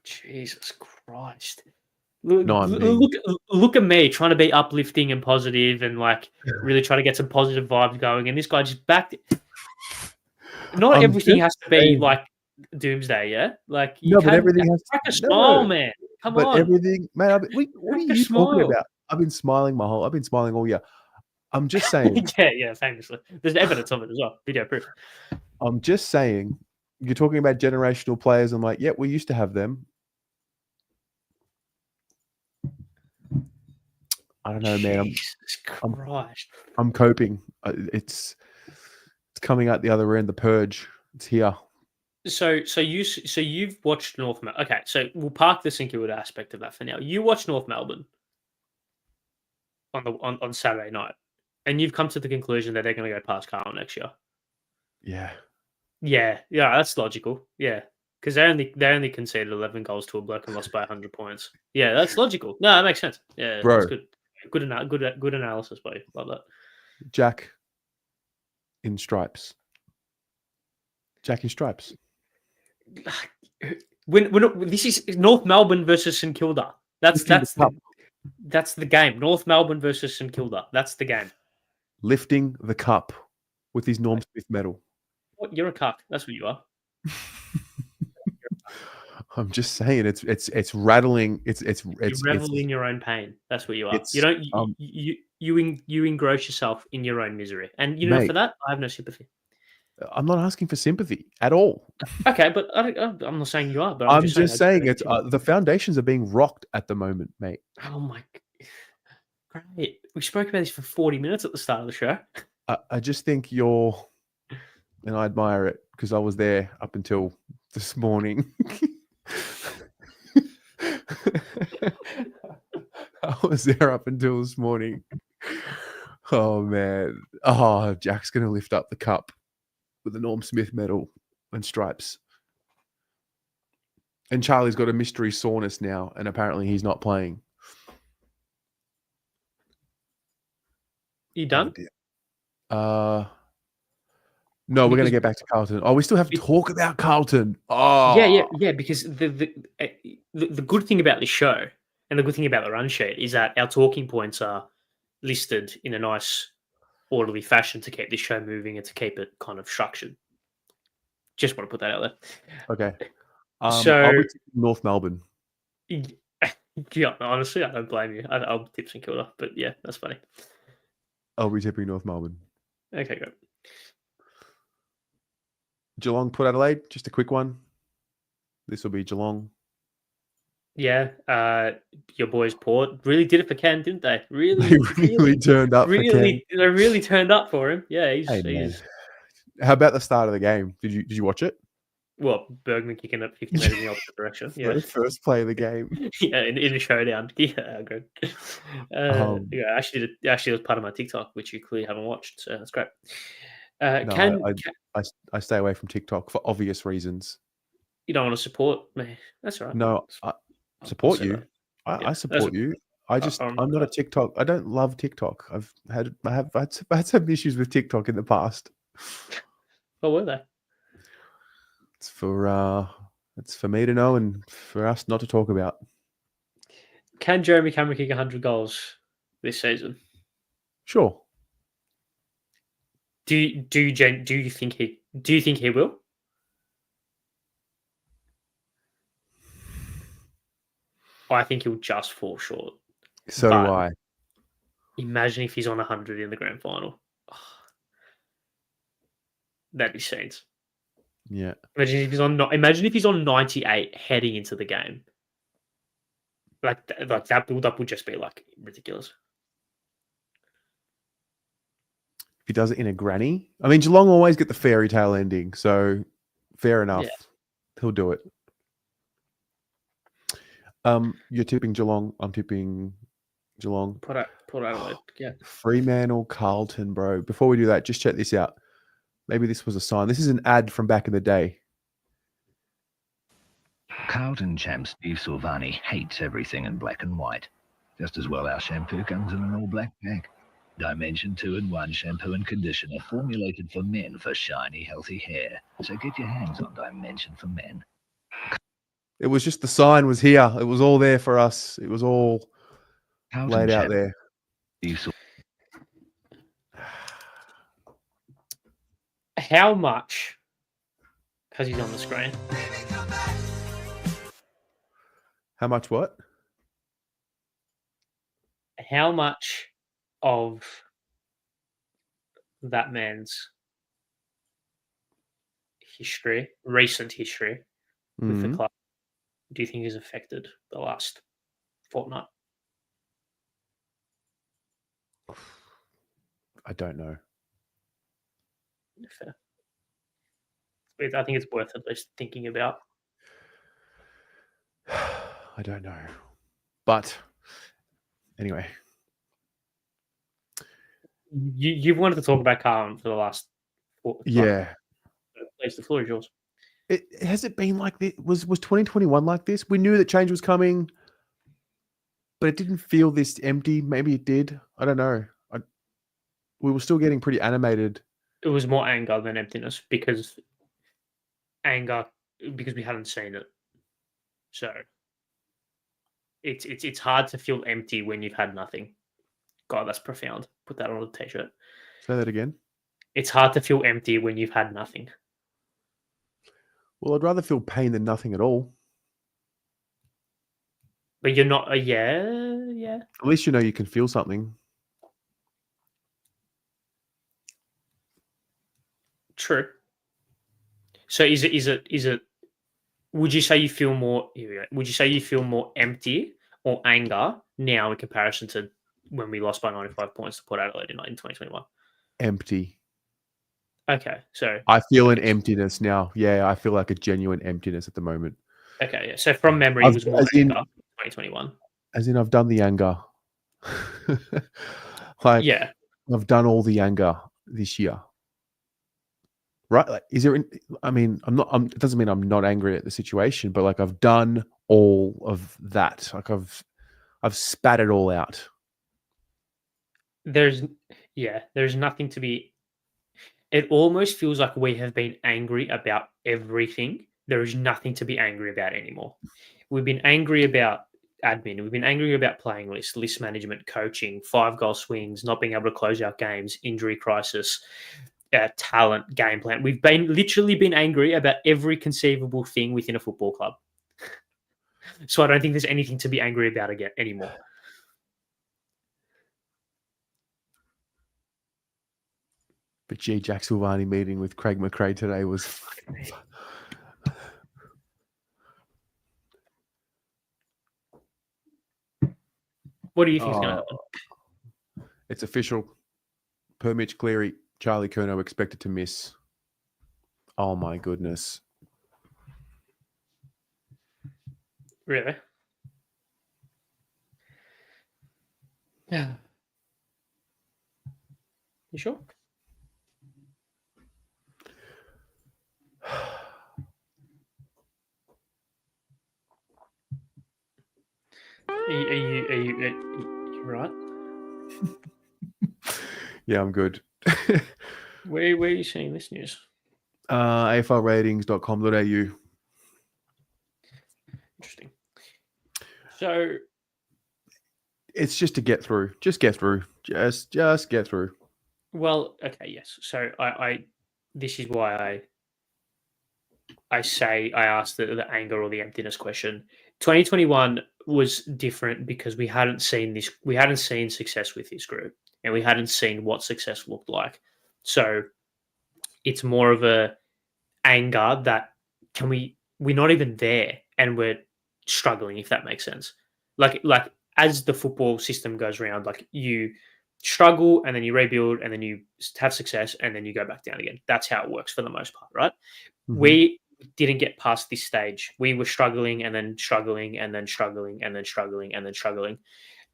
Speaker 2: Jesus Christ. Look at me trying to be uplifting and positive and really try to get some positive vibes going, and this guy just backed it. Not everything has to be like doomsday, yeah? But everything has to crack a smile, man. Come on.
Speaker 1: But everything, man, what are you talking about? I've been smiling all year. I'm just saying.
Speaker 2: yeah, famously. There's evidence of it as well. Video proof.
Speaker 1: I'm just saying, you're talking about generational players. I'm like, yeah, we used to have them. I don't know, man.
Speaker 2: Jesus Christ.
Speaker 1: I'm coping. It's coming out the other end. The purge. It's here. So
Speaker 2: you've watched North Melbourne. Okay, so we'll park the St Kilda aspect of that for now. You watched North Melbourne on Saturday night, and you've come to the conclusion that they're going to go past Carlton next year. Yeah, that's logical. Yeah, because they only conceded 11 goals to a bloke and lost by 100 points. Yeah, that's logical. No, that makes sense. Yeah,
Speaker 1: bro,
Speaker 2: that's good. Good analysis, buddy. Love that.
Speaker 1: Jack in stripes. Jack in stripes.
Speaker 2: When this is North Melbourne versus St Kilda. That's the game. North Melbourne versus St Kilda. That's the game.
Speaker 1: Lifting the cup. with his Norm Smith medal.
Speaker 2: What? You're a cuck. That's what you are.
Speaker 1: I'm just saying, it's rattling. It's
Speaker 2: You revel in your own pain. That's what you are.
Speaker 1: it's
Speaker 2: You don't. You engross yourself in your own misery, and you know
Speaker 1: Mate.
Speaker 2: for that I have no sympathy.
Speaker 1: I'm not asking for sympathy at all.
Speaker 2: Okay, but I'm not saying you are. But
Speaker 1: I'm
Speaker 2: just
Speaker 1: just
Speaker 2: saying
Speaker 1: saying it's the foundations are being rocked at the moment, mate.
Speaker 2: Oh my! Great. We spoke about this for 40 minutes at the start of the show.
Speaker 1: I just think you're, and I admire it because I was there up until this morning. I was there up until this morning. Oh man! Oh, Jack's gonna lift up the cup with the Norm Smith medal and stripes. And Charlie's got a mystery soreness now, and apparently he's not playing.
Speaker 2: You done?
Speaker 1: Oh, no, we're going to get back to Carlton. Oh, we still have to talk about Carlton. Oh,
Speaker 2: Yeah. Because the good thing about this show and the good thing about the run sheet is that our talking points are listed in a nice, orderly fashion to keep this show moving and to keep it kind of structured. Just want to put that out there.
Speaker 1: Okay.
Speaker 2: So
Speaker 1: I'll be tipping North Melbourne.
Speaker 2: Yeah, honestly, I don't blame you. I'll tip St Kilda, but yeah, that's funny.
Speaker 1: I'll be tipping North Melbourne.
Speaker 2: Okay, good.
Speaker 1: Geelong, Port Adelaide. Just a quick one. This will be Geelong.
Speaker 2: Yeah, your boys Port really did it for Ken, didn't they?
Speaker 1: They really turned up for Ken.
Speaker 2: They really turned up for him. Yeah,
Speaker 1: Hey,
Speaker 2: he's
Speaker 1: how about the start of the game? Did you watch it?
Speaker 2: well, Bergman kicking it 50 metres in the opposite direction. Yeah,
Speaker 1: The first play of the game.
Speaker 2: yeah, in a showdown. Yeah, good. Yeah, actually, it was part of my TikTok, which you clearly haven't watched, so that's great.
Speaker 1: No, I stay away from TikTok for obvious reasons.
Speaker 2: You don't want to support me? That's all right.
Speaker 1: No, I support you.
Speaker 2: that.
Speaker 1: I support you. I'm not a TikTok. I don't love TikTok. I've had some issues with TikTok in the past.
Speaker 2: What were they?
Speaker 1: It's for me to know and for us not to talk about.
Speaker 2: Can Jeremy Cameron kick 100 goals this season?
Speaker 1: Sure.
Speaker 2: Do you think he will? I think he'll just fall short.
Speaker 1: So do I.
Speaker 2: Imagine if he's on 100 in the grand final. Oh, that'd be scenes.
Speaker 1: Yeah.
Speaker 2: Imagine if he's on 98 heading into the game. Like that build-up would just be like ridiculous.
Speaker 1: If he does it in a granny, I mean, Geelong always get the fairy tale ending, so fair enough.
Speaker 2: Yeah.
Speaker 1: He'll do it. You're tipping Geelong. I'm tipping Geelong.
Speaker 2: Put Adelaide. Yeah.
Speaker 1: Fremantle, Carlton, bro. Before we do that, just check this out. Maybe this was a sign. This is an ad from back in the day.
Speaker 3: Carlton champ Steve Silvagni hates everything in black and white. Just as well our shampoo comes in an all-black bag. Dimension 2-in-1 shampoo and conditioner formulated for men for shiny, healthy hair. So get your hands on Dimension for Men.
Speaker 1: It was just the sign was here. It was all there for us. It was all
Speaker 3: Carlton
Speaker 1: laid out
Speaker 3: champ
Speaker 1: there.
Speaker 3: Steve
Speaker 2: How much? Because he's on the screen.
Speaker 1: How much what?
Speaker 2: How much of that man's recent history with the club, do you think has affected the last fortnight?
Speaker 1: I don't know.
Speaker 2: Fair. I think it's worth at least thinking about.
Speaker 1: I don't know. But anyway.
Speaker 2: You've wanted to talk about Carlton for the last
Speaker 1: Yeah.
Speaker 2: Please, the floor is yours.
Speaker 1: Has it been like this? Was 2021 like this? We knew that change was coming, but it didn't feel this empty. Maybe it did. I don't know. We were still getting pretty animated.
Speaker 2: It was more anger than emptiness because we hadn't seen it. So it's hard to feel empty when you've had nothing. God, that's profound. Put that on a t-shirt.
Speaker 1: Say that again.
Speaker 2: It's hard to feel empty when you've had nothing.
Speaker 1: Well, I'd rather feel pain than nothing at all.
Speaker 2: But you're not. Yeah.
Speaker 1: At least you know you can feel something.
Speaker 2: True. So is it? Would you say you feel more? Here we go. Would you say you feel more empty or anger now in comparison to when we lost by 95 points to Port Adelaide in 2021?
Speaker 1: Empty.
Speaker 2: Okay, so
Speaker 1: I feel an emptiness now. Yeah, I feel like a genuine emptiness at the moment.
Speaker 2: okay, yeah. So from memory, it was more anger 2021.
Speaker 1: As in, I've done the anger. Like,
Speaker 2: Yeah.
Speaker 1: I've done all the anger this year. Right? Like, is there? I mean, I'm not. It doesn't mean I'm not angry at the situation, but like I've done all of that. Like I've spat it all out.
Speaker 2: There's nothing to be. It almost feels like we have been angry about everything. There is nothing to be angry about anymore. We've been angry about admin. We've been angry about playing list management, coaching, 5-goal swings, not being able to close out games, injury crisis, talent, game plan. We've literally been angry about every conceivable thing within a football club. So I don't think there's anything to be angry about again anymore.
Speaker 1: But gee, Jack Silvagni meeting with Craig McRae today was.
Speaker 2: What do you think is going to happen?
Speaker 1: It's official. Per Mitch Cleary, Charlie Curnow expected to miss. Oh my goodness.
Speaker 2: Really? Yeah. You sure? Are you right?
Speaker 1: Yeah, I'm good.
Speaker 2: Where are you seeing this news?
Speaker 1: AFLratings.com.au.
Speaker 2: Interesting. So
Speaker 1: it's just to get through. Just get through. Just get through.
Speaker 2: Well, okay, yes. So I this is why I asked the anger or the emptiness question. 2021 was different because we hadn't seen success with this group, and we hadn't seen what success looked like. So it's more of a anger that we're not even there and we're struggling, if that makes sense. Like as the football system goes around, like you struggle and then you rebuild and then you have success and then you go back down again. That's how it works for the most part, right?
Speaker 1: Mhm.
Speaker 2: We didn't get past this stage. We were struggling and then struggling and then struggling and then struggling and then struggling.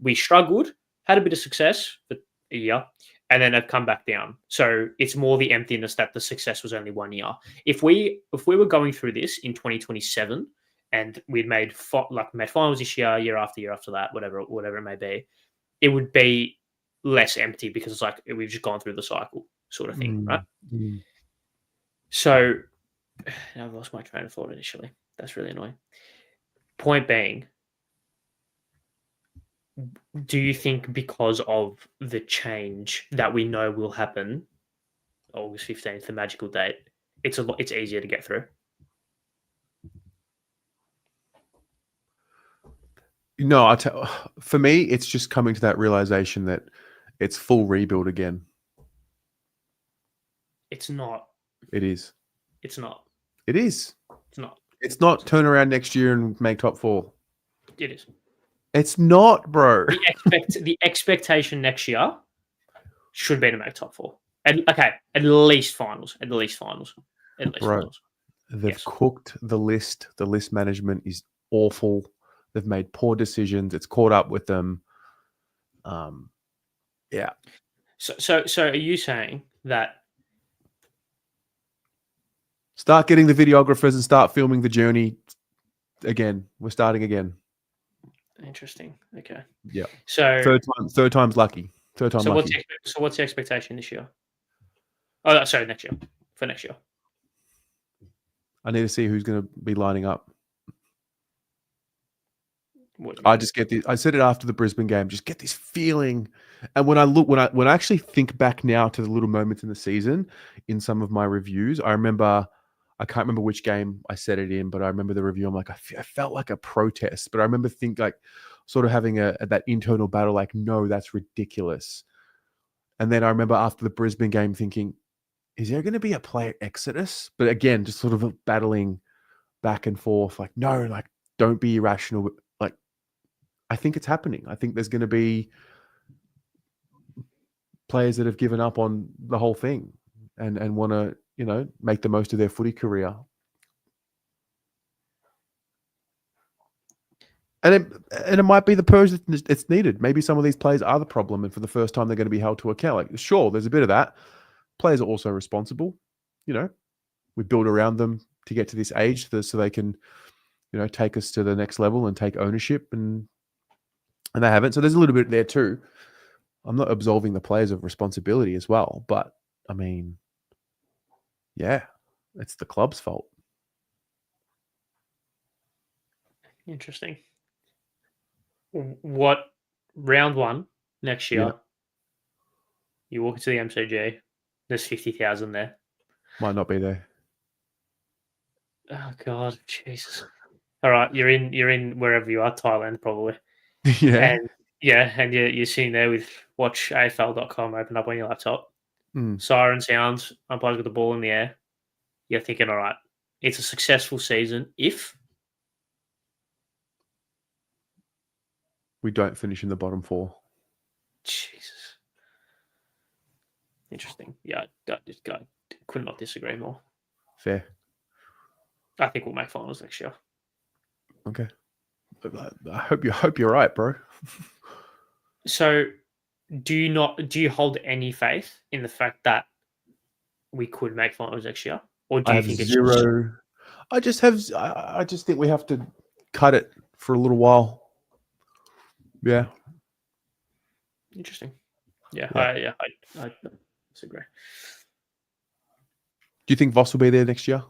Speaker 2: We struggled, had a bit of success for a year, and then have come back down. So it's more the emptiness that the success was only 1 year. If we were going through this in 2027 and we'd made finals this year after that, whatever it may be, it would be less empty because it's like we've just gone through the cycle sort of thing, right?
Speaker 1: Mm.
Speaker 2: So I've lost my train of thought initially. That's really annoying. Point being, do you think because of the change that we know will happen, August 15th, the magical date, it's easier to get through?
Speaker 1: No, for me, it's just coming to that realization that it's full rebuild again.
Speaker 2: It's not.
Speaker 1: It is.
Speaker 2: It's not.
Speaker 1: It is.
Speaker 2: It's not.
Speaker 1: It's not turn around next year and make top 4.
Speaker 2: It is.
Speaker 1: It's not, bro.
Speaker 2: The expectation next year should be to make top 4. At least finals. At least finals. Finals.
Speaker 1: They've cooked the list. The list management is awful. They've made poor decisions. It's caught up with them. Yeah.
Speaker 2: So are you saying that?
Speaker 1: Start getting the videographers and start filming the journey again. We're starting again.
Speaker 2: Interesting. Okay.
Speaker 1: Yeah.
Speaker 2: So
Speaker 1: third time's lucky. Third time lucky.
Speaker 2: What's the expectation this year? Oh, sorry, next year. For next year.
Speaker 1: I need to see who's going to be lining up.
Speaker 2: What do you
Speaker 1: I
Speaker 2: mean?
Speaker 1: just get this. I said it after the Brisbane game. Just get this feeling, and when I actually think back now to the little moments in the season, in some of my reviews, I can't remember which game I said it in, but I remember the review. I'm like, I felt like a protest, but I remember sort of having that internal battle, like, no, that's ridiculous. And then I remember after the Brisbane game thinking, is there going to be a player exodus? But again, just sort of battling back and forth, like, no, like, don't be irrational. Like, I think it's happening. I think there's going to be players that have given up on the whole thing and want to, make the most of their footy career. And it might be the purge that it's needed. Maybe some of these players are the problem, and for the first time they're going to be held to account. Like, sure, there's a bit of that. Players are also responsible. We build around them to get to this age so they can, take us to the next level and take ownership, and they haven't. So there's a little bit there too. I'm not absolving the players of responsibility as well, but I mean, yeah, it's the club's fault.
Speaker 2: Interesting. What round 1 next year?
Speaker 1: Yeah.
Speaker 2: You walk into the MCG. There's 50,000 there.
Speaker 1: Might not be there.
Speaker 2: Oh God, Jesus! All right, you're in wherever you are, Thailand probably.
Speaker 1: Yeah.
Speaker 2: And you're sitting there with watch AFL.com open up on your laptop.
Speaker 1: Mm.
Speaker 2: Siren sounds. Umpires got the ball in the air. You're thinking, all right, it's a successful season if
Speaker 1: We don't finish in the bottom 4.
Speaker 2: Jesus. Interesting. Yeah, I could not disagree more.
Speaker 1: Fair.
Speaker 2: I think we'll make finals next year.
Speaker 1: Okay. I hope you're right, bro.
Speaker 2: So, do you hold any faith in the fact that we could make finals next year, or do
Speaker 1: I
Speaker 2: you
Speaker 1: have
Speaker 2: think it's
Speaker 1: zero. I just think we have to cut it for a little while. Yeah.
Speaker 2: interesting? Yeah,
Speaker 1: Yeah.
Speaker 2: I disagree.
Speaker 1: Do you think Voss will be there next year?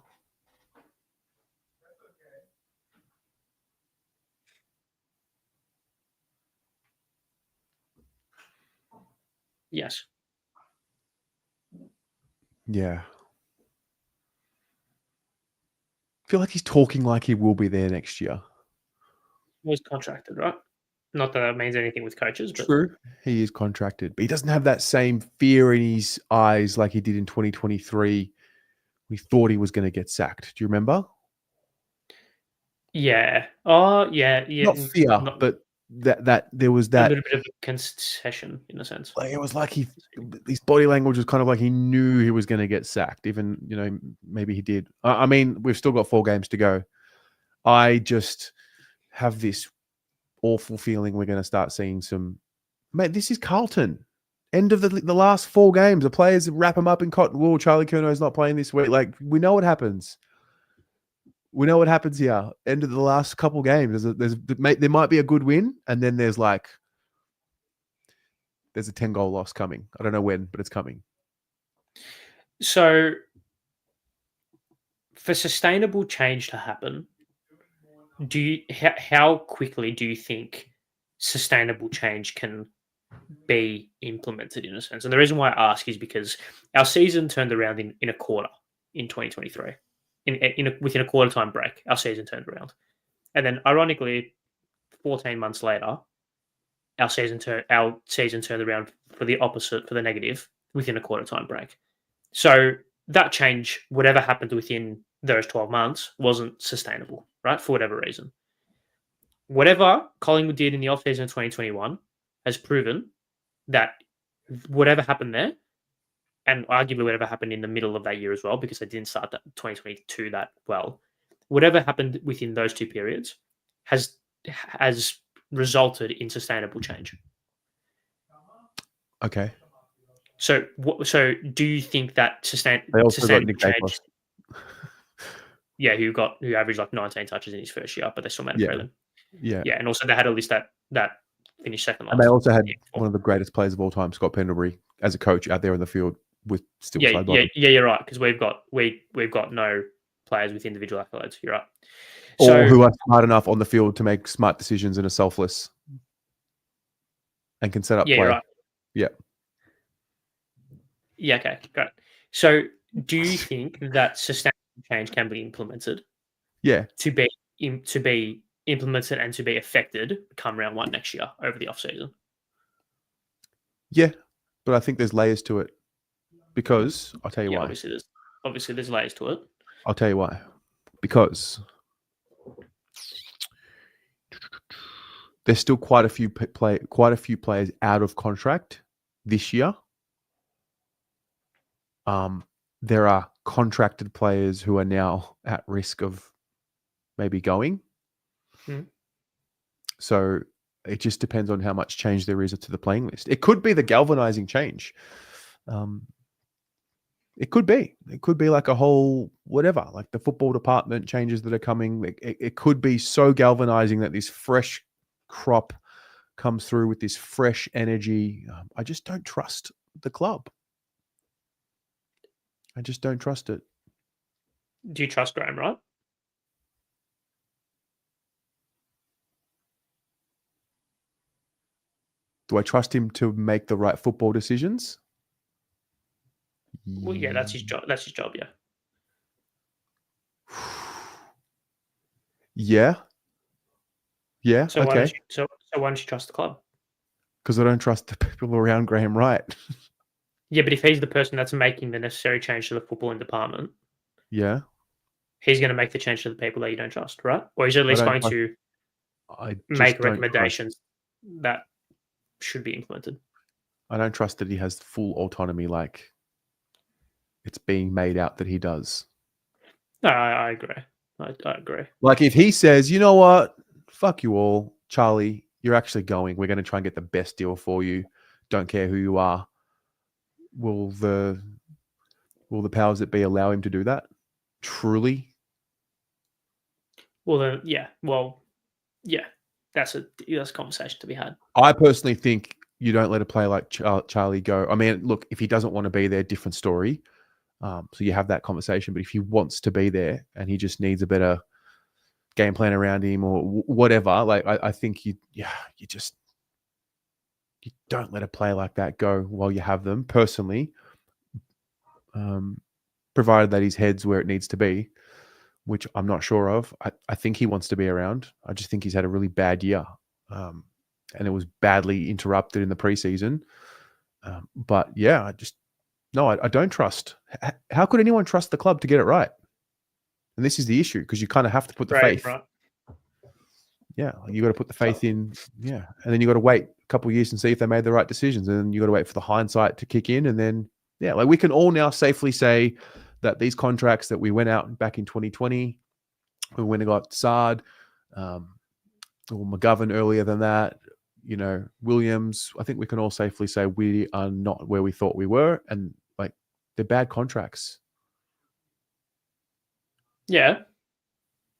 Speaker 2: Yes.
Speaker 1: Yeah. I feel like he's talking like he will be there next year.
Speaker 2: He was contracted, right? Not that that means anything with coaches, but
Speaker 1: True. He is contracted, but he doesn't have that same fear in his eyes like he did in 2023. We thought he was going to get sacked. Do you remember?
Speaker 2: yeah. Oh, yeah.
Speaker 1: Not fear, but that there was
Speaker 2: a
Speaker 1: that.
Speaker 2: little bit of a concession in a sense.
Speaker 1: Like, it was like his body language was kind of like he knew he was going to get sacked. Even, maybe he did. I mean, we've still got 4 games to go. I just have this awful feeling we're going to start seeing some. Mate, this is Carlton. End of the last 4 games. The players wrap them up in cotton wool. Charlie Curno's not playing this week. Like, we know what happens. We know what happens here. End of the last couple games. There might be a good win, and then there's a 10-goal loss coming. I don't know when, but it's coming.
Speaker 2: So, for sustainable change to happen, how quickly do you think sustainable change can be implemented in a sense? And the reason why I ask is because our season turned around in a quarter in 2023. Within a quarter time break, our season turned around. And then ironically, 14 months later, our season turned around for the opposite, for the negative, within a quarter time break. So that change, whatever happened within those 12 months, wasn't sustainable, right? For whatever reason. Whatever Collingwood did in the offseason of 2021 has proven that whatever happened there, and arguably whatever happened in the middle of that year as well, because they didn't start that 2022 that well, whatever happened within those 2 periods has resulted in sustainable change.
Speaker 1: Okay.
Speaker 2: So do you think that
Speaker 1: They also
Speaker 2: sustainable
Speaker 1: got Nick
Speaker 2: change? Yeah, who averaged like 19 touches in his first year, but they still made it prelim.
Speaker 1: Yeah.
Speaker 2: Yeah, and also they had a list that finished second last.
Speaker 1: And they also had one of the greatest players of all time, Scott Pendlebury, as a coach out there in the field with still.
Speaker 2: Yeah, you're right, because we've got no players with individual accolades. You're right. So
Speaker 1: or who are smart enough on the field to make smart decisions and are selfless and can set up
Speaker 2: yeah,
Speaker 1: play.
Speaker 2: right.
Speaker 1: Yeah.
Speaker 2: Yeah, okay, great. So do you think that sustainable change can be implemented
Speaker 1: Yeah.
Speaker 2: to be implemented and to be affected come round 1 next year over the off season?
Speaker 1: Yeah. But I think there's layers to it because I'll tell you
Speaker 2: Yeah,
Speaker 1: why.
Speaker 2: obviously there's layers to it.
Speaker 1: I'll tell you why. Because there's still quite a few players out of contract this year. There are contracted players who are now at risk of maybe going. So it just depends on how much change there is to the playing list. It could be the galvanizing change. It could be like a whole whatever, like the football department changes that are coming. It could be so galvanizing that this fresh crop comes through with this fresh energy. I just don't trust the club. I just don't trust it.
Speaker 2: Do you trust Graham Wright?
Speaker 1: Do I trust him to make the right football decisions?
Speaker 2: Well, yeah, that's his job. That's his job, yeah.
Speaker 1: Yeah. Yeah.
Speaker 2: So
Speaker 1: Okay.
Speaker 2: why don't you trust the club?
Speaker 1: Because I don't trust the people around Graham Wright.
Speaker 2: Yeah, but if he's the person that's making the necessary change to the footballing department,
Speaker 1: Yeah.
Speaker 2: he's going to make the change to the people that you don't trust, right? Or he's at least going to make recommendations that should be implemented.
Speaker 1: I don't trust that he has full autonomy like it's being made out that he does.
Speaker 2: No, I agree. I agree.
Speaker 1: Like if he says, you know what, fuck you all, Charlie, you're actually going. We're going to try and get the best deal for you. Don't care who you are. Will the powers that be allow him to do that? Truly?
Speaker 2: Well, then, yeah. Well, yeah. That's a conversation to be had.
Speaker 1: I personally think you don't let a player like Charlie go. I mean, look, if he doesn't want to be there, different story. So you have that conversation. But if he wants to be there and he just needs a better game plan around him or whatever, like I think you don't let a player like that go while you have them. Personally, provided that his head's where it needs to be, which I'm not sure of. I think he wants to be around. I just think he's had a really bad year. And it was badly interrupted in the preseason. But yeah, I don't trust. How could anyone trust the club to get it right? And this is the issue because you kind of have to put the faith. Right. Yeah, you got to put the faith in. Yeah, and then you got to wait a couple of years and see if they made the right decisions. And then you got to wait for the hindsight to kick in. And then like we can all now safely say that these contracts that we went out back in 2020, we went and got Sard, or McGovern earlier than that. You know, Williams, I think we can all safely say we are not where we thought we were. And like, they're bad contracts.
Speaker 2: Yeah.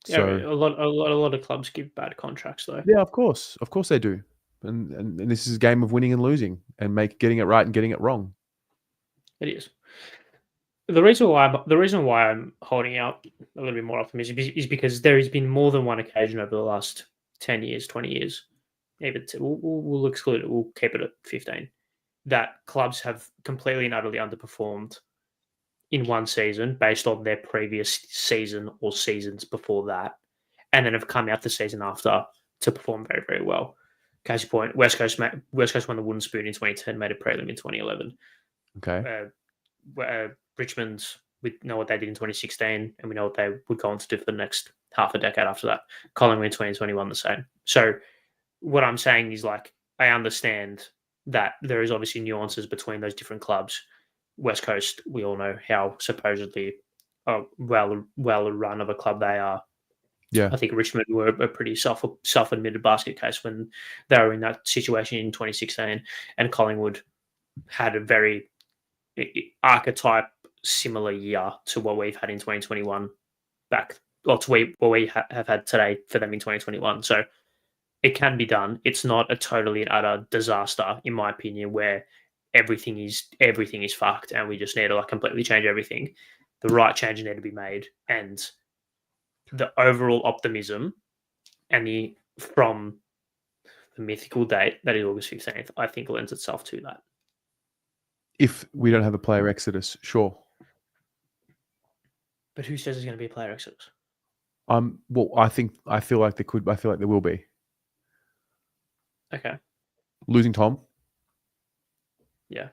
Speaker 1: So,
Speaker 2: a lot of clubs give bad contracts though.
Speaker 1: Yeah, of course they do. And this is a game of winning and losing and getting it right and getting it wrong.
Speaker 2: It is. The reason why I'm holding out a little bit more optimism is because there has been more than one occasion over the last 10 years, 20 years, even we'll exclude it, we'll keep it at 15, that clubs have completely and utterly underperformed in one season based on their previous season or seasons before that, and then have come out the season after to perform very, very well. Case in point, West Coast won the Wooden Spoon in 2010, made a prelim in 2011.
Speaker 1: Okay.
Speaker 2: Richmond, we know what they did in 2016, and we know what they would go on to do for the next half a decade after that. Collingwood in 2021, the same. So what I'm saying is, like, I understand that there is obviously nuances between those different clubs. West Coast, we all know how supposedly well run of a club they are.
Speaker 1: Yeah,
Speaker 2: I think Richmond were a pretty self-admitted basket case when they were in that situation in 2016, and Collingwood had a very archetype similar year to what we've had in 2021 what we have had today for them in 2021. So it can be done. It's not a totally and utter disaster, in my opinion, where everything is fucked and we just need to like completely change everything. The right changes need to be made, and the overall optimism and from the mythical date that is August 15th, I think lends itself to that.
Speaker 1: If we don't have a player exodus, sure.
Speaker 2: But who says there's going to be a player exodus?
Speaker 1: Well, I feel like there will be.
Speaker 2: Okay.
Speaker 1: Losing Tom.
Speaker 2: Yeah.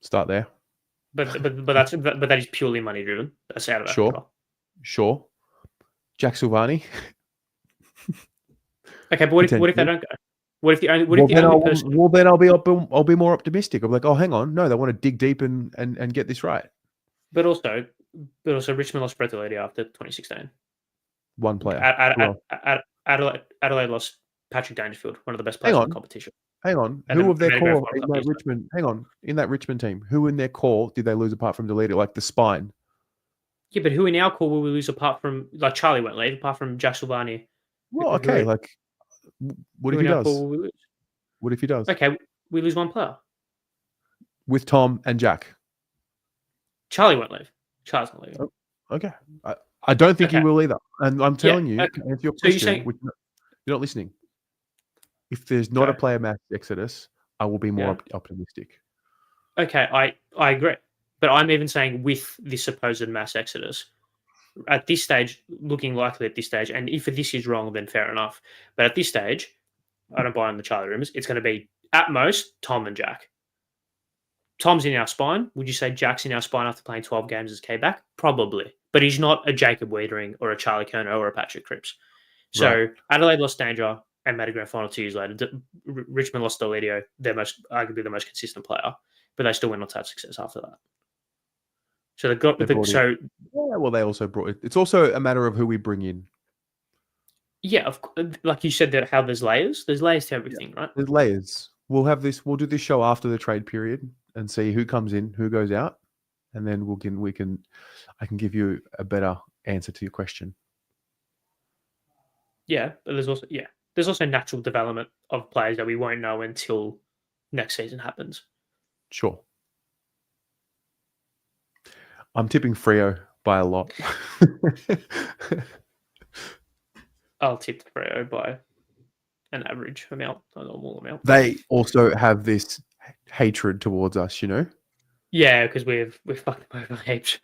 Speaker 1: Start there.
Speaker 2: But that is purely money driven. That's out of our control.
Speaker 1: Sure. Jack Silvagni.
Speaker 2: Okay, but what if they don't go? What if the only person?
Speaker 1: Well, then I'll be more optimistic. I'm like, oh, hang on, no, they want to dig deep and get this right.
Speaker 2: But also, Richmond lost Brett Adelaide after 2016.
Speaker 1: One player.
Speaker 2: Adelaide lost Patrick Dangerfield, one of the best players in the competition.
Speaker 1: Hang on, who of their core in that Richmond? Hang on, in that Richmond team, who in their core did they lose apart from Deleted, like the spine?
Speaker 2: Yeah, but who in our core will we lose apart from, like, Charlie won't leave apart from Jack Silvagni?
Speaker 1: Well, okay, like, what if he does? What if he does?
Speaker 2: Okay, we lose one player
Speaker 1: with Tom and Jack.
Speaker 2: Charlie won't leave. Charlie's not leaving.
Speaker 1: Okay, I don't think he will either. And I'm telling you, to answer your question,
Speaker 2: saying,
Speaker 1: you're not listening. If there's not a player mass exodus, I will be more optimistic.
Speaker 2: Okay, I agree. But I'm even saying with this supposed mass exodus, at this stage, looking likely at this stage, and if this is wrong, then fair enough. But at this stage, I don't buy on the Charlie rumors. It's going to be, at most, Tom and Jack. Tom's in our spine. Would you say Jack's in our spine after playing 12 games as K-back? Probably. But he's not a Jacob Wiedering or a Charlie Curnow or a Patrick Cripps. So Adelaide lost Danger and made a grand final 2 years later. Richmond lost Deledio, arguably the most consistent player, but they still went on to have success after that. So they got
Speaker 1: well, they also brought it. It's also a matter of who we bring in.
Speaker 2: Yeah, like you said, how there's layers. There's layers to everything, right?
Speaker 1: There's layers. We'll do this show after the trade period and see who comes in, who goes out, and then I can give you a better answer to your question.
Speaker 2: Yeah, but there's also natural development of players that we won't know until next season happens.
Speaker 1: Sure. I'm tipping Freo by a lot.
Speaker 2: I'll tip Freo by an average amount, a normal amount.
Speaker 1: They also have this hatred towards us, you know?
Speaker 2: Yeah, because we've fucked them over heaps.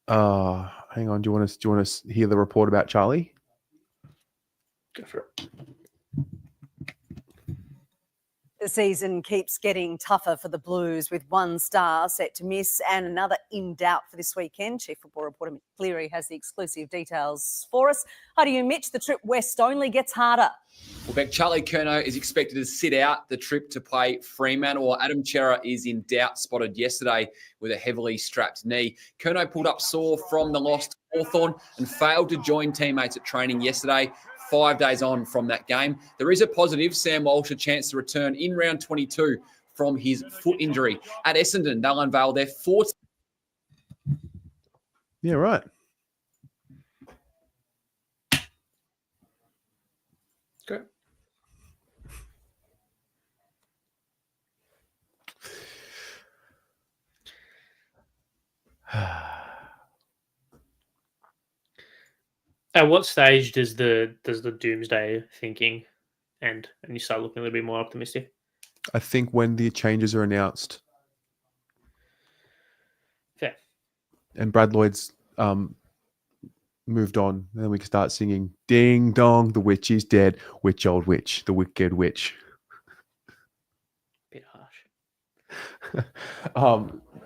Speaker 1: Hang on. Do you want to hear the report about Charlie?
Speaker 2: Go for it.
Speaker 5: The season keeps getting tougher for the Blues, with one star set to miss and another in doubt for this weekend. Chief Football reporter Mitch Cleary has the exclusive details for us. How do you, Mitch? The trip west only gets harder.
Speaker 6: Well, Beck, Charlie Curnow is expected to sit out the trip to play Fremantle, while Adam Cerra is in doubt, spotted yesterday with a heavily strapped knee. Curnow pulled up sore from the loss to Hawthorn and failed to join teammates at training yesterday, 5 days on from that game. There is a positive. Sam Walsh a chance to return in round 22 from his foot injury. At Essendon, they'll unveil their fourth.
Speaker 1: Yeah, right.
Speaker 2: Good. At what stage does the doomsday thinking end and you start looking a little bit more optimistic?
Speaker 1: I think when the changes are announced.
Speaker 2: Fair.
Speaker 1: And Brad Lloyd's moved on, and then we can start singing "Ding Dong, the witch is dead, witch old witch, the wicked witch."
Speaker 2: Bit harsh.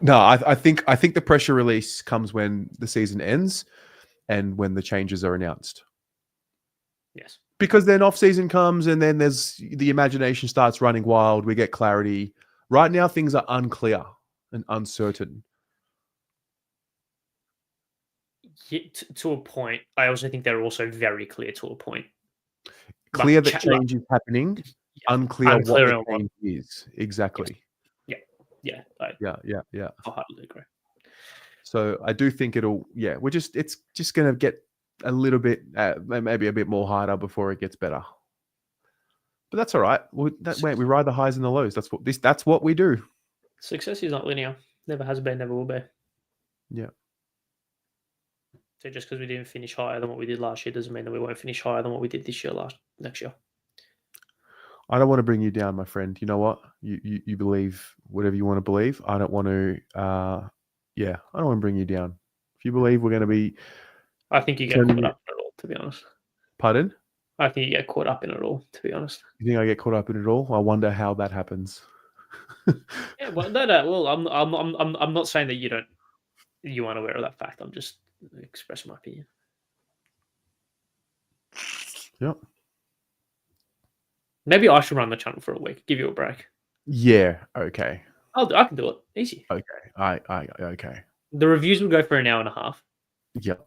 Speaker 1: No, I think the pressure release comes when the season ends and when the changes are announced.
Speaker 2: Yes.
Speaker 1: Because then off-season comes and then there's the imagination starts running wild. We get clarity. Right now, things are unclear and uncertain.
Speaker 2: Yeah, to a point. I also think they're also very clear to a point.
Speaker 1: Clear that change is happening. Yeah, unclear what the change is. Exactly.
Speaker 2: Yeah.
Speaker 1: Yeah.
Speaker 2: I highly agree.
Speaker 1: So I do think it's just going to get a little bit, maybe a bit more harder before it gets better. But that's all right. We ride the highs and the lows. That's what we do.
Speaker 2: Success is not linear. Never has been, never will be.
Speaker 1: Yeah.
Speaker 2: So just because we didn't finish higher than what we did last year doesn't mean that we won't finish higher than what we did this year next year.
Speaker 1: I don't want to bring you down, my friend. You know what? You believe whatever you want to believe. I don't want to. I don't want to bring you down. If you believe we're going to be,
Speaker 2: I think you get
Speaker 1: turning
Speaker 2: caught
Speaker 1: it-
Speaker 2: up in it all, to be honest.
Speaker 1: pardon?
Speaker 2: I think you get caught up in it all, to be honest.
Speaker 1: You think I get caught up in it all? I wonder how that happens.
Speaker 2: Yeah, well, no. Well, I'm not saying that you aren't aware of that fact. I'm just expressing my opinion.
Speaker 1: Yep.
Speaker 2: Maybe I should run the channel for a week. Give you a break.
Speaker 1: Yeah. Okay.
Speaker 2: I can do it. Easy.
Speaker 1: Okay. Okay.
Speaker 2: The reviews will go for an hour and a half.
Speaker 1: Yep.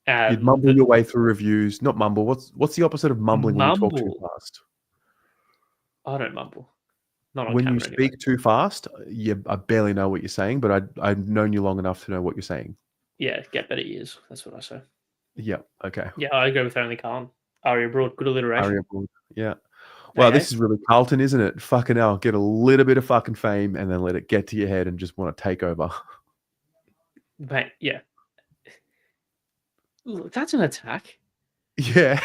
Speaker 2: And
Speaker 1: You'd mumble your way through reviews. Not mumble. What's the opposite of mumbling when you talk too
Speaker 2: Mumble.
Speaker 1: fast?
Speaker 2: I don't mumble. Not on
Speaker 1: When you
Speaker 2: camera
Speaker 1: speak
Speaker 2: anyway.
Speaker 1: too fast, I barely know what you're saying, but I've known you long enough to know what you're saying.
Speaker 2: Yeah, get better ears. That's what I say.
Speaker 1: Yep. Okay.
Speaker 2: Yeah, I go with only Carlton. Aria Broad, good alliteration.
Speaker 1: Aria Broad. Yeah. Well,
Speaker 2: Okay.
Speaker 1: this is really Carlton, isn't it? Fucking hell. Get a little bit of fucking fame and then let it get to your head and just want to take over.
Speaker 2: Mate, yeah. Look, that's an attack.
Speaker 1: Yeah.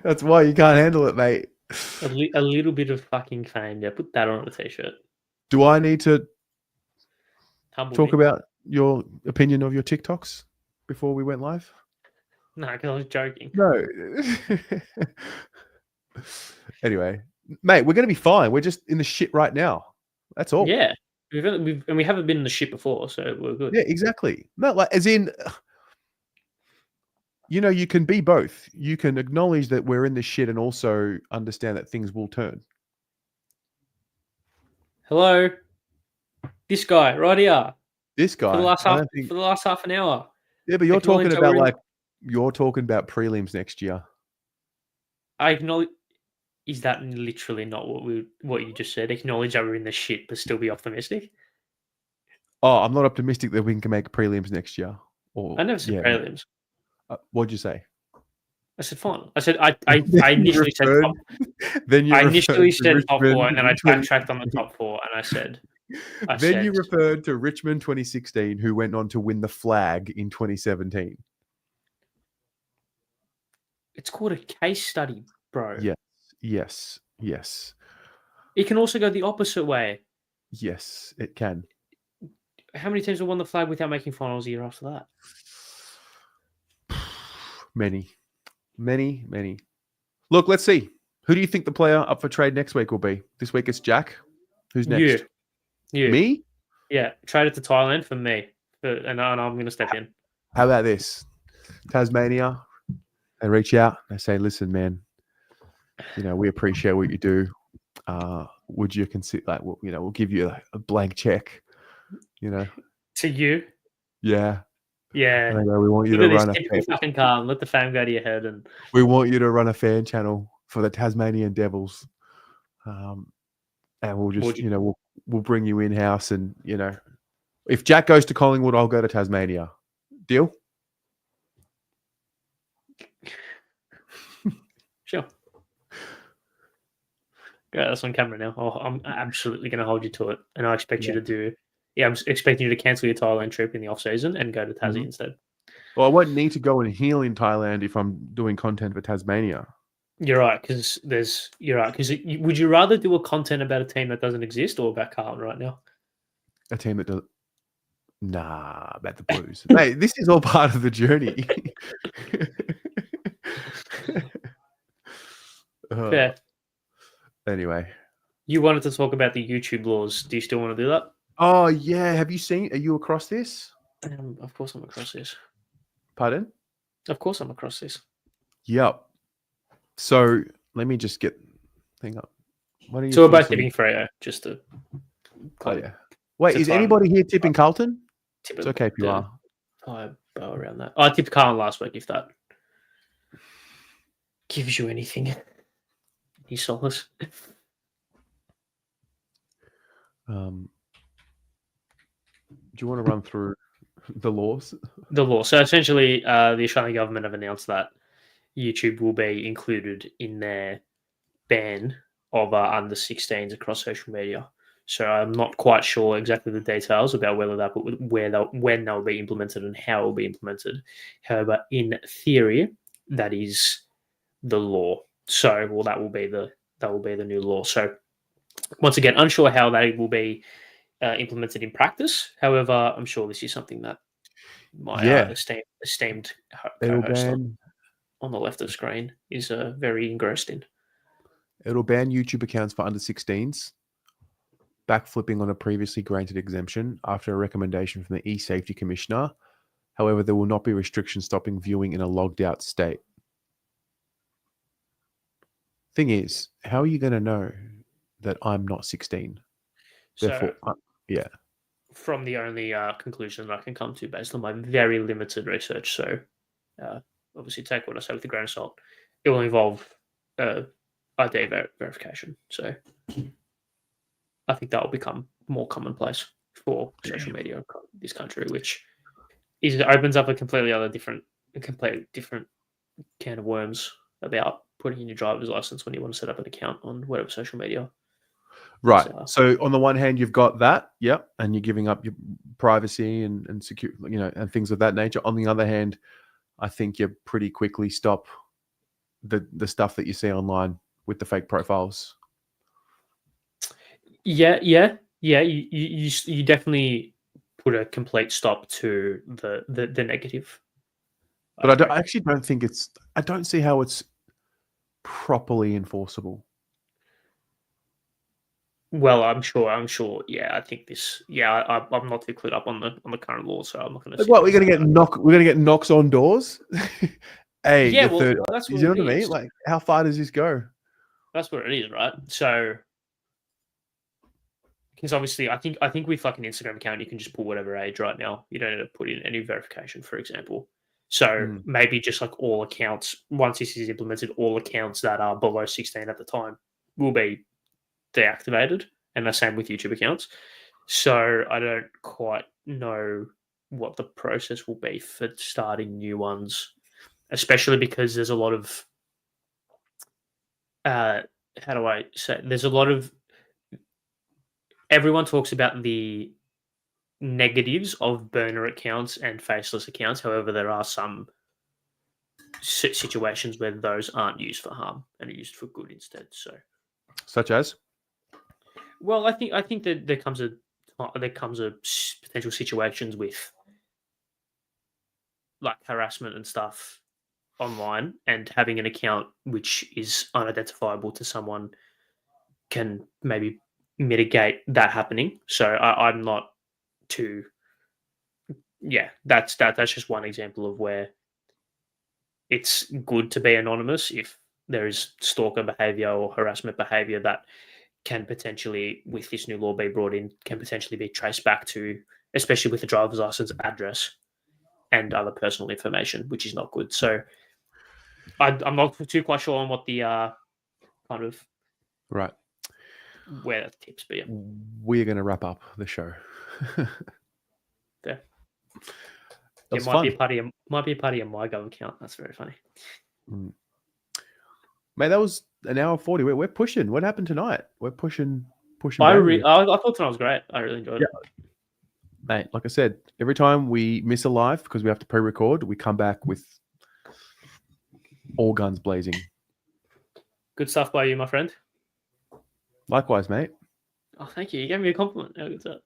Speaker 1: That's why you can't handle it, mate.
Speaker 2: A little bit of fucking fame. Yeah, put that on a t-shirt.
Speaker 1: Do I need to
Speaker 2: Humble
Speaker 1: talk
Speaker 2: me.
Speaker 1: about your opinion of your TikToks before we went live?
Speaker 2: No, because I was joking.
Speaker 1: No. Anyway, mate, we're going to be fine. We're just in the shit right now. That's all.
Speaker 2: Yeah. We haven't been in the shit before, so we're good.
Speaker 1: Yeah, exactly. No, like as in, you can be both. You can acknowledge that we're in the shit and also understand that things will turn.
Speaker 2: Hello. This guy right here.
Speaker 1: This guy,
Speaker 2: For the last
Speaker 1: I
Speaker 2: half
Speaker 1: don't think-
Speaker 2: for the last half an hour.
Speaker 1: yeah, but you're
Speaker 2: acknowledge
Speaker 1: talking
Speaker 2: that we're
Speaker 1: about
Speaker 2: in-
Speaker 1: you're talking about prelims next year.
Speaker 2: I acknowledge. Is that literally not what you just said? Acknowledge that we're in the shit, but still be optimistic.
Speaker 1: Oh, I'm not optimistic that we can make prelims next year. Or
Speaker 2: I never said
Speaker 1: yeah.
Speaker 2: prelims.
Speaker 1: What'd you say?
Speaker 2: I said final. I said I
Speaker 1: Then you
Speaker 2: initially said
Speaker 1: referred-
Speaker 2: top.
Speaker 1: Then you
Speaker 2: I
Speaker 1: referred
Speaker 2: initially
Speaker 1: to
Speaker 2: said top four, and then I
Speaker 1: Richmond
Speaker 2: backtracked on the top four, and I said.
Speaker 1: Then you referred to Richmond 2016, who went on to win the flag in 2017.
Speaker 2: It's called a case study, bro.
Speaker 1: Yes.
Speaker 2: It can also go the opposite way.
Speaker 1: Yes, it can.
Speaker 2: How many teams have won the flag without making finals a year after that?
Speaker 1: Many. Look, let's see. Who do you think the player up for trade next week will be? This week it's Jack. Who's next?
Speaker 2: You.
Speaker 1: Me?
Speaker 2: Yeah, trade it to Thailand for me. And I'm going to step in.
Speaker 1: How about this? Tasmania. They reach out. They say, listen, man, we appreciate what you do. Would you consider, we'll give you a blank check,
Speaker 2: To you?
Speaker 1: Yeah.
Speaker 2: Yeah.
Speaker 1: And they go, we want you
Speaker 2: Look
Speaker 1: to
Speaker 2: at
Speaker 1: run
Speaker 2: this typical fucking calm. Let the fame go to your head. And
Speaker 1: we want you to run a fan channel for the Tasmanian Devils. And we'll just, we'll bring you in-house and, if Jack goes to Collingwood, I'll go to Tasmania. Deal?
Speaker 2: Sure. Yeah, that's on camera now. I'm absolutely going to hold you to it. And I expect you to do... Yeah, I'm expecting you to cancel your Thailand trip in the off-season and go to Tassie instead.
Speaker 1: Well, I won't need to go and heal in Thailand if I'm doing content for Tasmania.
Speaker 2: You're right, because would you rather do a content about a team that doesn't exist or about Carlton right now?
Speaker 1: A team that does... Nah, about the Blues. Mate, this is all part of the journey.
Speaker 2: Fair.
Speaker 1: Anyway.
Speaker 2: You wanted to talk about the YouTube laws. Do you still want to do that?
Speaker 1: Oh, yeah. Have you seen... Are you across this?
Speaker 2: Of course I'm across this.
Speaker 1: Pardon?
Speaker 2: Of course I'm across this.
Speaker 1: Yep. So, let me just get... Hang up.
Speaker 2: So we're both tipping Freo, just to...
Speaker 1: Oh, yeah. Wait, is anybody here tipping Carlton? It's okay if you are.
Speaker 2: I bow around that. I tipped Carlton last week, if that gives you anything. Any solace.
Speaker 1: Do you want to run through the laws?
Speaker 2: The law. So essentially, the Australian government have announced that YouTube will be included in their ban of under 16s across social media. So I'm not quite sure exactly the details about when they'll be implemented and how it will be implemented. However, in theory, that is the law. So, well, that will be the new law. So, once again, unsure how they will be implemented in practice. However, I'm sure this is something that my
Speaker 1: Yeah.
Speaker 2: esteemed
Speaker 1: It'll
Speaker 2: co-host
Speaker 1: ban
Speaker 2: on the left of screen is very engrossed in.
Speaker 1: it'll ban YouTube accounts for under 16s, backflipping on a previously granted exemption after a recommendation from the e-safety commissioner. However, there will not be restrictions stopping viewing in a logged out state. Thing is, how are you going to know that I'm not 16? Therefore,
Speaker 2: So,
Speaker 1: yeah.
Speaker 2: from the only conclusion that I can come to based on my very limited research, so obviously take what I say with a grain of salt, it will involve ID verification. So I think that will become more commonplace for social media in this country, which opens up a completely different can of worms about putting in your driver's license when you want to set up an account on whatever social media.
Speaker 1: Right. So on the one hand, you've got that, yep, and you're giving up your privacy and secure, and things of that nature. On the other hand, I think you pretty quickly stop the stuff that you see online with the fake profiles.
Speaker 2: Yeah. You definitely put a complete stop to the negative.
Speaker 1: But I actually don't think I don't see how it's properly enforceable.
Speaker 2: Well, I'm sure. Yeah, I think this. Yeah, I'm not too clued up on the current law, so I'm not going to.
Speaker 1: What we're going to get We're going to get knocks on doors. Hey,
Speaker 2: yeah,
Speaker 1: well,
Speaker 2: that's
Speaker 1: you
Speaker 2: what
Speaker 1: know what I
Speaker 2: it
Speaker 1: mean.
Speaker 2: is.
Speaker 1: Like, how far does this go?
Speaker 2: That's what it is, right? So, because obviously, I think with like an Instagram account, you can just put whatever age right now. You don't need to put in any verification, for example. So maybe just like all accounts, once this is implemented, all accounts that are below 16 at the time will be deactivated, and the same with YouTube accounts. So I don't quite know what the process will be for starting new ones, especially because there's a lot of how do I say? There's a lot of everyone talks about the negatives of burner accounts and faceless accounts. However, there are some situations where those aren't used for harm and are used for good instead. So,
Speaker 1: such as,
Speaker 2: well, I think that there comes a potential situations with like harassment and stuff online, and having an account which is unidentifiable to someone can maybe mitigate that happening. So I'm not too. Yeah, that's just one example of where it's good to be anonymous if there is stalker behavior or harassment behavior that can potentially, with this new law being brought in, can potentially be traced back to, especially with the driver's license, address and other personal information, which is not good. So I'm not too quite sure on what the kind of
Speaker 1: right,
Speaker 2: where that tips, but yeah.
Speaker 1: We're going to wrap up the show.
Speaker 2: Fair.
Speaker 1: It
Speaker 2: might be a part of your MyGov account. That's very funny.
Speaker 1: Mate, that was an hour 40. We're pushing. What happened tonight? We're pushing.
Speaker 2: I thought tonight was great. I really enjoyed it.
Speaker 1: Mate, like I said, every time we miss a live because we have to pre-record, we come back with all guns blazing.
Speaker 2: Good stuff by you, my friend.
Speaker 1: Likewise, mate.
Speaker 2: Oh, thank you. You gave me a compliment. How good's that?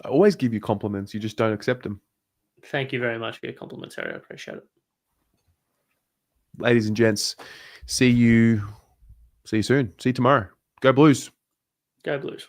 Speaker 1: I always give you compliments. You just don't accept them.
Speaker 2: Thank you very much for your compliments, Harry. I appreciate it.
Speaker 1: Ladies and gents, see you soon. See you tomorrow. Go Blues.
Speaker 2: Go Blues.